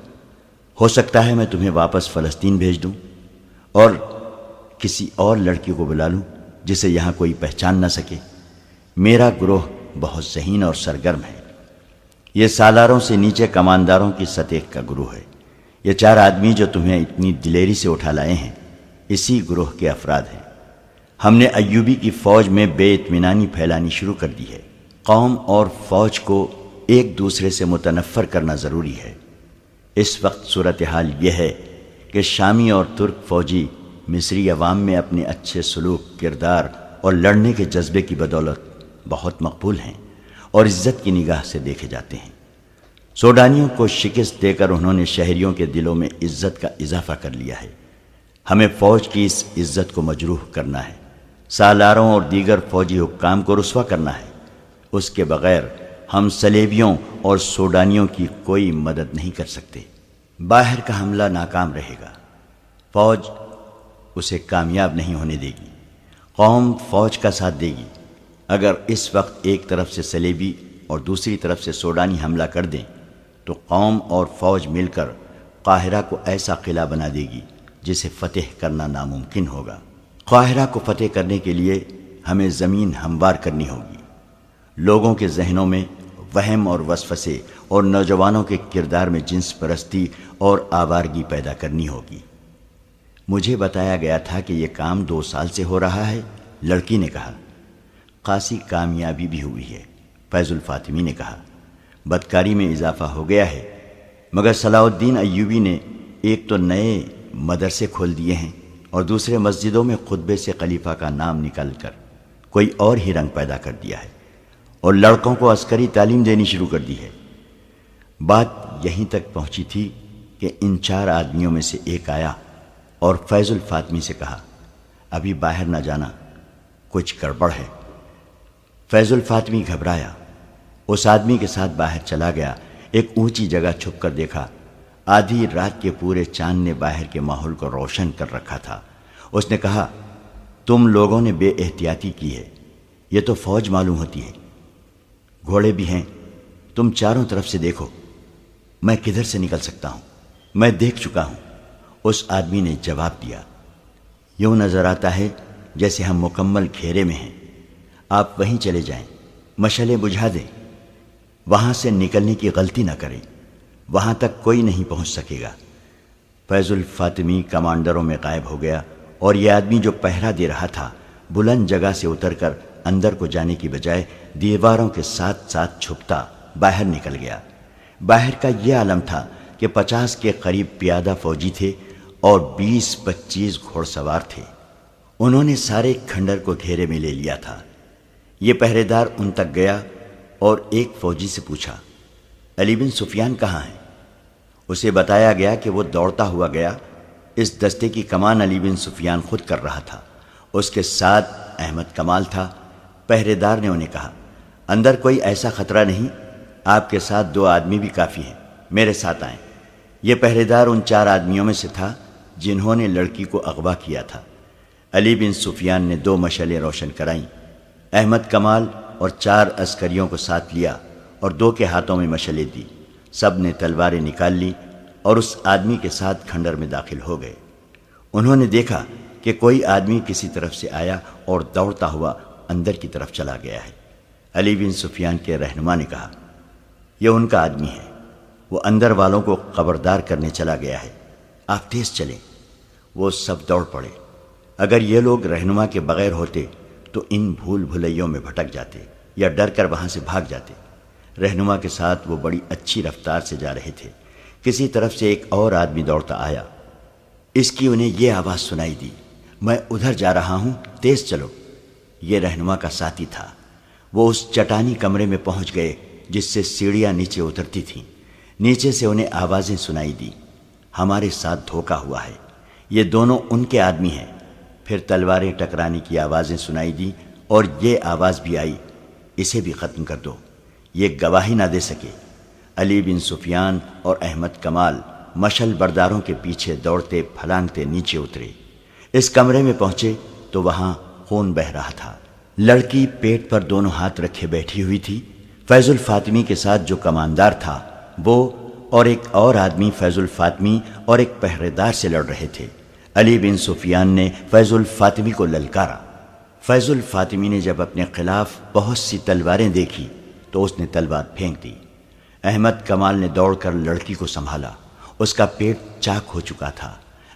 [SPEAKER 1] ہو سکتا ہے میں تمہیں واپس فلسطین بھیج دوں اور کسی اور لڑکی کو بلا لوں جسے یہاں کوئی پہچان نہ سکے۔ میرا گروہ بہت ذہین اور سرگرم ہے، یہ سالاروں سے نیچے کمانداروں کی سطح کا گروہ ہے۔ یہ 4 آدمی جو تمہیں اتنی دلیری سے اٹھا لائے ہیں اسی گروہ کے افراد ہیں۔ ہم نے ایوبی کی فوج میں بے اطمینانی پھیلانی شروع کر دی ہے۔ قوم اور فوج کو ایک دوسرے سے متنفر کرنا ضروری ہے۔ اس وقت صورتحال یہ ہے کہ شامی اور ترک فوجی مصری عوام میں اپنے اچھے سلوک، کردار اور لڑنے کے جذبے کی بدولت بہت مقبول ہیں اور عزت کی نگاہ سے دیکھے جاتے ہیں۔ سوڈانیوں کو شکست دے کر انہوں نے شہریوں کے دلوں میں عزت کا اضافہ کر لیا ہے۔ ہمیں فوج کی اس عزت کو مجروح کرنا ہے، سالاروں اور دیگر فوجی حکام کو رسوا کرنا ہے۔ اس کے بغیر ہم صلیبیوں اور سوڈانیوں کی کوئی مدد نہیں کر سکتے۔ باہر کا حملہ ناکام رہے گا، فوج اسے کامیاب نہیں ہونے دے گی، قوم فوج کا ساتھ دے گی۔ اگر اس وقت ایک طرف سے صلیبی اور دوسری طرف سے سوڈانی حملہ کر دیں تو قوم اور فوج مل کر قاہرہ کو ایسا قلعہ بنا دے گی جسے فتح کرنا ناممکن ہوگا۔ قاہرہ کو فتح کرنے کے لیے ہمیں زمین ہموار کرنی ہوگی، لوگوں کے ذہنوں میں وہم اور وسوسے اور نوجوانوں کے کردار میں جنس پرستی اور آوارگی پیدا کرنی ہوگی۔ مجھے بتایا گیا تھا کہ یہ کام 2 سال سے ہو رہا ہے، لڑکی نے کہا۔ خاصی کامیابی بھی ہوئی ہے، فیض الفاطمی نے کہا۔ بدکاری میں اضافہ ہو گیا ہے، مگر صلاح الدین ایوبی نے ایک تو نئے مدرسے کھول دیے ہیں اور دوسرے مسجدوں میں خطبے سے خلیفہ کا نام نکل کر کوئی اور ہی رنگ پیدا کر دیا ہے۔ اور لڑکوں کو عسکری تعلیم دینی شروع کر دی ہے۔ بات یہیں تک پہنچی تھی کہ ان 4 آدمیوں میں سے ایک آیا اور فیض الفاطمی سے کہا، ابھی باہر نہ جانا، کچھ گڑبڑ ہے۔ فیض الفاطمی گھبرایا، اس آدمی کے ساتھ باہر چلا گیا۔ ایک اونچی جگہ چھپ کر دیکھا، آدھی رات کے پورے چاند نے باہر کے ماحول کو روشن کر رکھا تھا۔ اس نے کہا، تم لوگوں نے بے احتیاطی کی ہے، یہ تو فوج معلوم ہوتی ہے، گھوڑے بھی ہیں، تم چاروں طرف سے دیکھو، میں کدھر سے نکل سکتا ہوں؟ میں دیکھ چکا ہوں۔ اس آدمی نے جواب دیا، یوں نظر آتا ہے جیسے ہم مکمل گھیرے میں ہیں، آپ وہیں چلے جائیں، مشعلیں بجھا دیں، وہاں سے نکلنے کی غلطی نہ کریں، وہاں تک کوئی نہیں پہنچ سکے گا۔ فیض الفاطمی کمانڈروں میں غائب ہو گیا اور یہ آدمی جو پہرا دے رہا تھا بلند جگہ سے اتر کر اندر کو جانے کی بجائے دیواروں کے ساتھ ساتھ چھپتا باہر نکل گیا۔ باہر کا یہ عالم تھا کہ 50 کے قریب پیادہ فوجی تھے اور 20-25 گھوڑ سوار تھے۔ انہوں نے سارے کھنڈر کو گھیرے میں لے لیا تھا۔ یہ پہرے دار ان تک گیا اور ایک فوجی سے پوچھا، علی بن سفیان کہاں ہیں؟ اسے بتایا گیا کہ وہ دوڑتا ہوا گیا۔ اس دستے کی کمان علی بن سفیان خود کر رہا تھا، اس کے ساتھ احمد کمال تھا۔ پہرے دار نے انہیں کہا، اندر کوئی ایسا خطرہ نہیں، آپ کے ساتھ 2 آدمی بھی کافی ہیں، میرے ساتھ آئیں۔ یہ پہرے دار ان 4 آدمیوں میں سے تھا جنہوں نے لڑکی کو اغوا کیا تھا۔ علی بن سفیان نے 2 مشعلیں روشن کرائیں، احمد کمال اور 4 عسکریوں کو ساتھ لیا اور 2 کے ہاتھوں میں مشعلیں دی۔ سب نے تلواریں نکال لی اور اس آدمی کے ساتھ کھنڈر میں داخل ہو گئے۔ انہوں نے دیکھا کہ کوئی آدمی کسی طرف سے آیا اور دوڑتا ہوا اندر کی طرف چلا گیا ہے۔ علی بن سفیان کے رہنما نے کہا، یہ ان کا آدمی ہے، وہ اندر والوں کو خبردار کرنے چلا گیا ہے، آپ تیز چلیں۔ وہ سب دوڑ پڑے۔ اگر یہ لوگ رہنما کے بغیر ہوتے تو ان بھول بھلیوں میں بھٹک جاتے یا ڈر کر وہاں سے بھاگ جاتے۔ رہنما کے ساتھ وہ بڑی اچھی رفتار سے جا رہے تھے۔ کسی طرف سے ایک اور آدمی دوڑتا آیا، اس کی انہیں یہ آواز سنائی دی، میں ادھر جا رہا ہوں، تیز چلو۔ یہ رہنما کا ساتھی تھا۔ وہ اس چٹانی کمرے میں پہنچ گئے جس سے سیڑھیاں نیچے اترتی تھیں۔ نیچے سے انہیں آوازیں سنائی دی، ہمارے ساتھ دھوکا ہوا ہے، یہ دونوں ان کے آدمی ہیں۔ پھر تلواریں ٹکرانے کی آوازیں سنائی دی اور یہ آواز بھی آئی، اسے بھی ختم کر دو، یہ گواہی نہ دے سکے۔ علی بن سفیان اور احمد کمال مشعل برداروں کے پیچھے دوڑتے پھلانگتے نیچے اترے۔ اس کمرے میں پہنچے تو وہاں خون بہہ رہا تھا۔ لڑکی پیٹ پر دونوں ہاتھ رکھے بیٹھی ہوئی تھی۔ فیض الفاطمی کے ساتھ جو کماندار تھا وہ اور ایک اور آدمی فیض الفاطمی اور ایک پہرے دار سے لڑ رہے تھے۔ علی بن سفیان نے فیض الفاطمی کو للکارا۔ فیض الفاطمی نے جب اپنے خلاف بہت سی تلواریں دیکھی تو اس نے تلوار پھینک دی۔ احمد کمال نے دوڑ کر لڑکی کو سنبھالا، اس کا پیٹ چاک ہو چکا تھا۔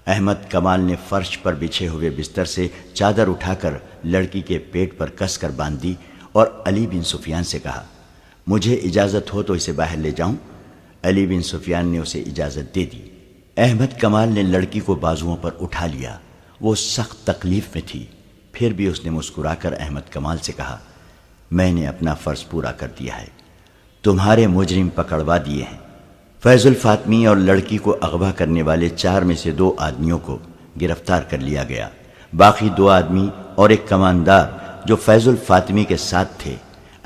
[SPEAKER 1] احمد کمال نے فرش پر بچھے ہوئے بستر سے چادر اٹھا کر لڑکی کے پیٹ پر کس کر باندھ دی اور علی بن سفیان سے کہا، مجھے اجازت ہو تو اسے باہر لے جاؤں؟ علی بن سفیان نے اسے اجازت دے دی۔ احمد کمال نے لڑکی کو بازوؤں پر اٹھا لیا، وہ سخت تکلیف میں تھی، پھر بھی اس نے مسکرا کر احمد کمال سے کہا، میں نے اپنا فرض پورا کر دیا ہے، تمہارے مجرم پکڑوا دیے ہیں۔ فیض الفاطمی اور لڑکی کو اغوا کرنے والے 4 میں سے 2 آدمیوں کو گرفتار کر لیا گیا۔ باقی 2 آدمی اور ایک کماندار جو فیض الفاطمی کے ساتھ تھے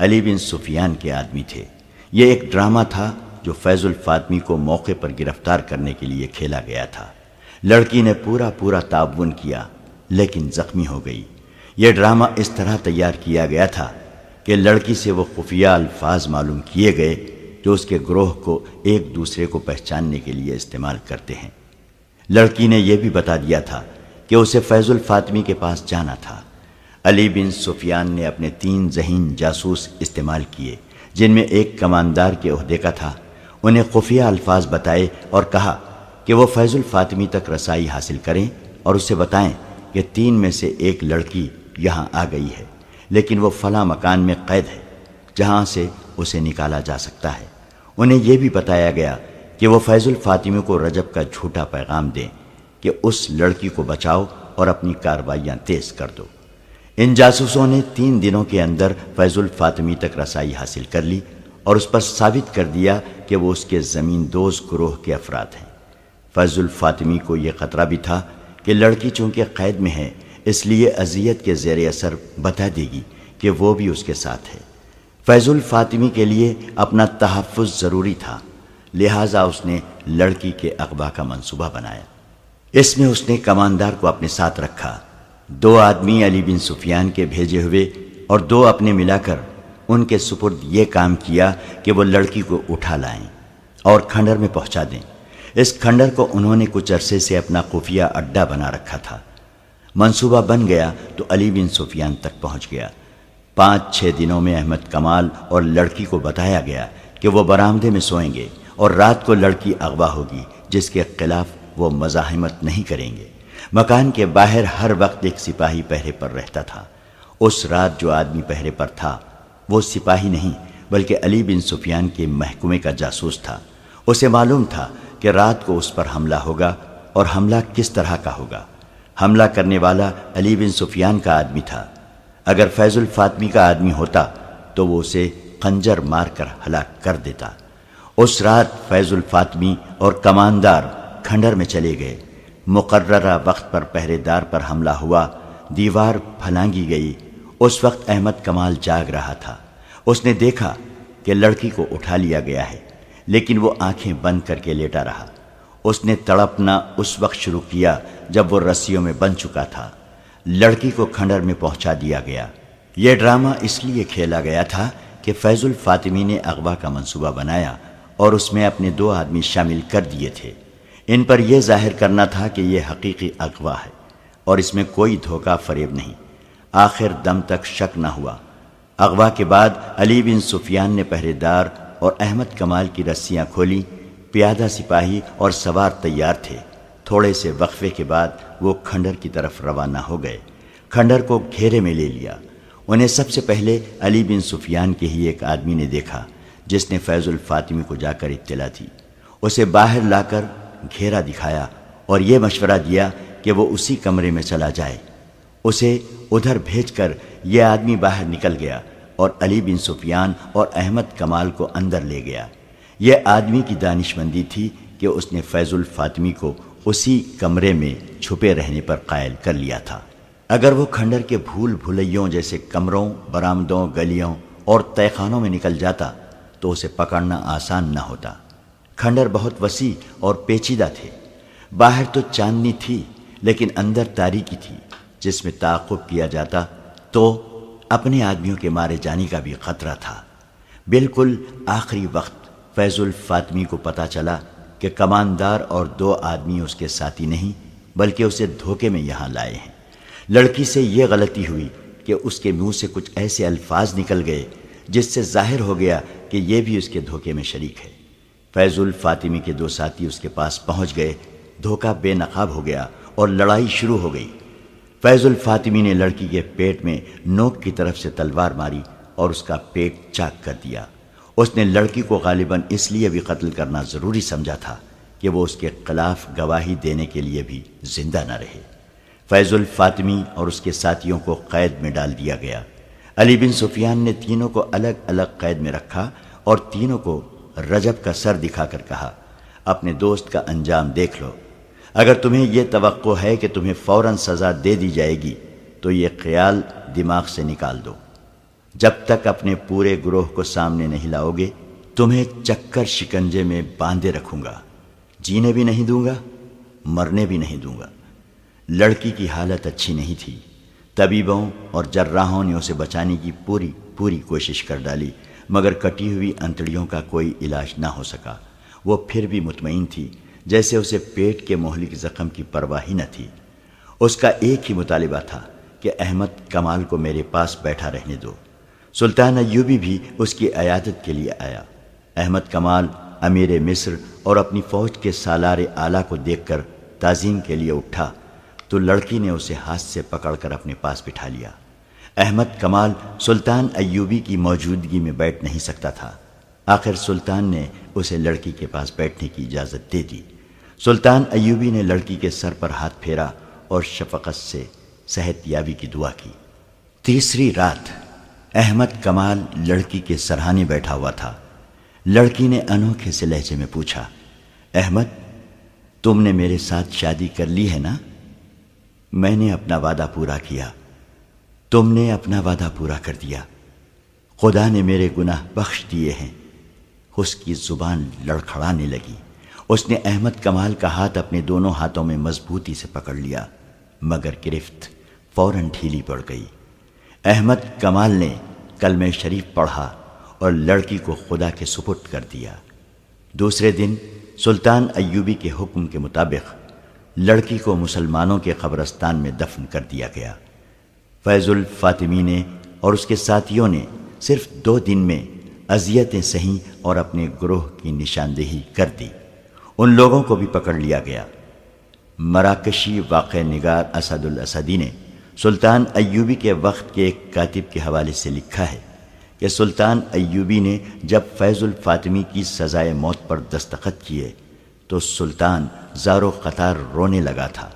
[SPEAKER 1] علی بن سفیان کے آدمی تھے۔ یہ ایک ڈرامہ تھا جو فیض الفاطمی کو موقع پر گرفتار کرنے کے لیے کھیلا گیا تھا۔ لڑکی نے پورا تعاون کیا لیکن زخمی ہو گئی۔ یہ ڈرامہ اس طرح تیار کیا گیا تھا کہ لڑکی سے وہ خفیہ الفاظ معلوم کیے گئے جو اس کے گروہ کو ایک دوسرے کو پہچاننے کے لیے استعمال کرتے ہیں۔ لڑکی نے یہ بھی بتا دیا تھا کہ اسے فیض الفاطمی کے پاس جانا تھا۔ علی بن سفیان نے اپنے 3 ذہین جاسوس استعمال کیے جن میں ایک کماندار کے عہدے کا تھا۔ انہیں خفیہ الفاظ بتائے اور کہا کہ وہ فیض الفاطمی تک رسائی حاصل کریں اور اسے بتائیں کہ 3 میں سے ایک لڑکی یہاں آ گئی ہے لیکن وہ فلاں مکان میں قید ہے جہاں سے اسے نکالا جا سکتا ہے۔ انہیں یہ بھی بتایا گیا کہ وہ فیض الفاطمی کو رجب کا جھوٹا پیغام دیں کہ اس لڑکی کو بچاؤ اور اپنی کارروائیاں تیز کر دو۔ ان جاسوسوں نے 3 دنوں کے اندر فیض الفاطمی تک رسائی حاصل کر لی اور اس پر ثابت کر دیا کہ وہ اس کے زمین دوز گروہ کے افراد ہیں۔ فیض الفاطمی کو یہ خطرہ بھی تھا کہ لڑکی چونکہ قید میں ہے اس لیے اذیت کے زیر اثر بتا دے گی کہ وہ بھی اس کے ساتھ ہے۔ فیض الفاطمی کے لیے اپنا تحفظ ضروری تھا، لہٰذا اس نے لڑکی کے اغوا کا منصوبہ بنایا۔ اس میں اس نے کماندار کو اپنے ساتھ رکھا، 2 آدمی علی بن سفیان کے بھیجے ہوئے اور 2 اپنے ملا کر ان کے سپرد یہ کام کیا کہ وہ لڑکی کو اٹھا لائیں اور کھنڈر میں پہنچا دیں۔ اس کھنڈر کو انہوں نے کچھ عرصے سے اپنا خفیہ اڈا بنا رکھا تھا۔ منصوبہ بن گیا تو علی بن سفیان تک پہنچ گیا۔ 5-6 دنوں میں احمد کمال اور لڑکی کو بتایا گیا کہ وہ برآمدے میں سوئیں گے اور رات کو لڑکی اغوا ہوگی، جس کے خلاف وہ مزاحمت نہیں کریں گے۔ مکان کے باہر ہر وقت ایک سپاہی پہرے پر رہتا تھا۔ اس رات جو آدمی پہرے پر تھا وہ سپاہی نہیں بلکہ علی بن سفیان کے محکمے کا جاسوس تھا۔ اسے معلوم تھا کہ رات کو اس پر حملہ ہوگا اور حملہ کس طرح کا ہوگا۔ حملہ کرنے والا علی بن سفیان کا آدمی تھا۔ اگر فیض الفاطمی کا آدمی ہوتا تو وہ اسے خنجر مار کر ہلاک کر دیتا۔ اس رات فیض الفاطمی اور کماندار کھنڈر میں چلے گئے۔ مقررہ وقت پر پہرے دار پر حملہ ہوا، دیوار پھلانگی گئی۔ اس وقت احمد کمال جاگ رہا تھا۔ اس نے دیکھا کہ لڑکی کو اٹھا لیا گیا ہے، لیکن وہ آنکھیں بند کر کے لیٹا رہا۔ اس نے تڑپنا اس وقت شروع کیا جب وہ رسیوں میں بند چکا تھا۔ لڑکی کو کھنڈر میں پہنچا دیا گیا۔ یہ ڈرامہ اس لیے کھیلا گیا تھا کہ فیض الفاطمی نے اغوا کا منصوبہ بنایا اور اس میں اپنے 2 آدمی شامل کر دیے تھے۔ ان پر یہ ظاہر کرنا تھا کہ یہ حقیقی اغوا ہے اور اس میں کوئی دھوکہ فریب نہیں۔ آخر دم تک شک نہ ہوا۔ اغوا کے بعد علی بن سفیان نے پہرے دار اور احمد کمال کی رسیاں کھولی۔ پیادہ سپاہی اور سوار تیار تھے۔ تھوڑے سے وقفے کے بعد وہ کھنڈر کی طرف روانہ ہو گئے۔ کھنڈر کو گھیرے میں لے لیا۔ انہیں سب سے پہلے علی بن سفیان کے ہی ایک آدمی نے دیکھا جس نے فیض الفاطمی کو جا کر اطلاع دی۔ اسے باہر لا کر گھیرا دکھایا اور یہ مشورہ دیا کہ وہ اسی کمرے میں چلا جائے۔ اسے ادھر بھیج کر یہ آدمی باہر نکل گیا اور علی بن سفیان اور احمد کمال کو اندر لے گیا۔ یہ آدمی کی دانش مندی تھی کہ اس نے فیض الفاطمی کو اسی کمرے میں چھپے رہنے پر قائل کر لیا تھا۔ اگر وہ کھنڈر کے بھول بھلیوں جیسے کمروں، برآمدوں، گلیوں اور تہہ خانوں میں نکل جاتا تو اسے پکڑنا آسان نہ ہوتا۔ کھنڈر بہت وسیع اور پیچیدہ تھے۔ باہر تو چاندنی تھی لیکن اندر تاریکی تھی، جس میں تعاقب کیا جاتا تو اپنے آدمیوں کے مارے جانے کا بھی خطرہ تھا۔ بالکل آخری وقت فیض الفاطمی کو پتہ چلا کہ کماندار اور 2 آدمی اس کے ساتھی نہیں بلکہ اسے دھوکے میں یہاں لائے ہیں۔ لڑکی سے یہ غلطی ہوئی کہ اس کے منہ سے کچھ ایسے الفاظ نکل گئے جس سے ظاہر ہو گیا کہ یہ بھی اس کے دھوکے میں شریک ہے۔ فیض الفاطمی کے 2 ساتھی اس کے پاس پہنچ گئے۔ دھوکہ بے نقاب ہو گیا اور لڑائی شروع ہو گئی۔ فیض الفاطمی نے لڑکی کے پیٹ میں نوک کی طرف سے تلوار ماری اور اس کا پیٹ چاک کر دیا۔ اس نے لڑکی کو غالباً اس لیے بھی قتل کرنا ضروری سمجھا تھا کہ وہ اس کے خلاف گواہی دینے کے لیے بھی زندہ نہ رہے۔ فیض الفاطمی اور اس کے ساتھیوں کو قید میں ڈال دیا گیا۔ علی بن سفیان نے تینوں کو الگ الگ قید میں رکھا اور تینوں کو رجب کا سر دکھا کر کہا، اپنے دوست کا انجام دیکھ لو۔ اگر تمہیں یہ توقع ہے کہ تمہیں فوراً سزا دے دی جائے گی تو یہ خیال دماغ سے نکال دو۔ جب تک اپنے پورے گروہ کو سامنے نہیں لاؤ گے تمہیں چکر شکنجے میں باندھے رکھوں گا، جینے بھی نہیں دوں گا، مرنے بھی نہیں دوں گا۔ لڑکی کی حالت اچھی نہیں تھی۔ طبیبوں اور جراحوں نے اسے بچانے کی پوری کوشش کر ڈالی، مگر کٹی ہوئی انتڑیوں کا کوئی علاج نہ ہو سکا۔ وہ پھر بھی مطمئن تھی، جیسے اسے پیٹ کے مہلک زخم کی پرواہ ہی نہ تھی۔ اس کا ایک ہی مطالبہ تھا کہ احمد کمال کو میرے پاس بیٹھا رہنے دو۔ سلطان ایوبی بھی اس کی عیادت کے لیے آیا۔ احمد کمال امیر مصر اور اپنی فوج کے سالار اعلیٰ کو دیکھ کر تعظیم کے لیے اٹھا تو لڑکی نے اسے ہاتھ سے پکڑ کر اپنے پاس بٹھا لیا۔ احمد کمال سلطان ایوبی کی موجودگی میں بیٹھ نہیں سکتا تھا۔ آخر سلطان نے اسے لڑکی کے پاس بیٹھنے کی اجازت دے دی۔ سلطان ایوبی نے لڑکی کے سر پر ہاتھ پھیرا اور شفقت سے صحت یابی کی دعا کی۔ تیسری رات احمد کمال لڑکی کے سرہانے بیٹھا ہوا تھا۔ لڑکی نے انوکھے سے لہجے میں پوچھا، احمد، تم نے میرے ساتھ شادی کر لی ہے نا؟ میں نے اپنا وعدہ پورا کیا۔ تم نے اپنا وعدہ پورا کر دیا۔ خدا نے میرے گناہ بخش دیے ہیں۔ اس کی زبان لڑکھڑانے لگی۔ اس نے احمد کمال کا ہاتھ اپنے دونوں ہاتھوں میں مضبوطی سے پکڑ لیا، مگر گرفت فوراً ڈھیلی پڑ گئی۔ احمد کمال نے کلمہ شریف پڑھا اور لڑکی کو خدا کے سپرد کر دیا۔ دوسرے دن سلطان ایوبی کے حکم کے مطابق لڑکی کو مسلمانوں کے قبرستان میں دفن کر دیا گیا۔ فیض الفاطمی نے اور اس کے ساتھیوں نے صرف 2 دن میں اذیتیں سہیں اور اپنے گروہ کی نشاندہی کر دی۔ ان لوگوں کو بھی پکڑ لیا گیا۔ مراکشی واقع نگار اسد الاسدی نے سلطان ایوبی کے وقت کے ایک کاتب کے حوالے سے لکھا ہے کہ سلطان ایوبی نے جب فیض الفاطمی کی سزائے موت پر دستخط کیے تو سلطان زار و قطار رونے لگا تھا۔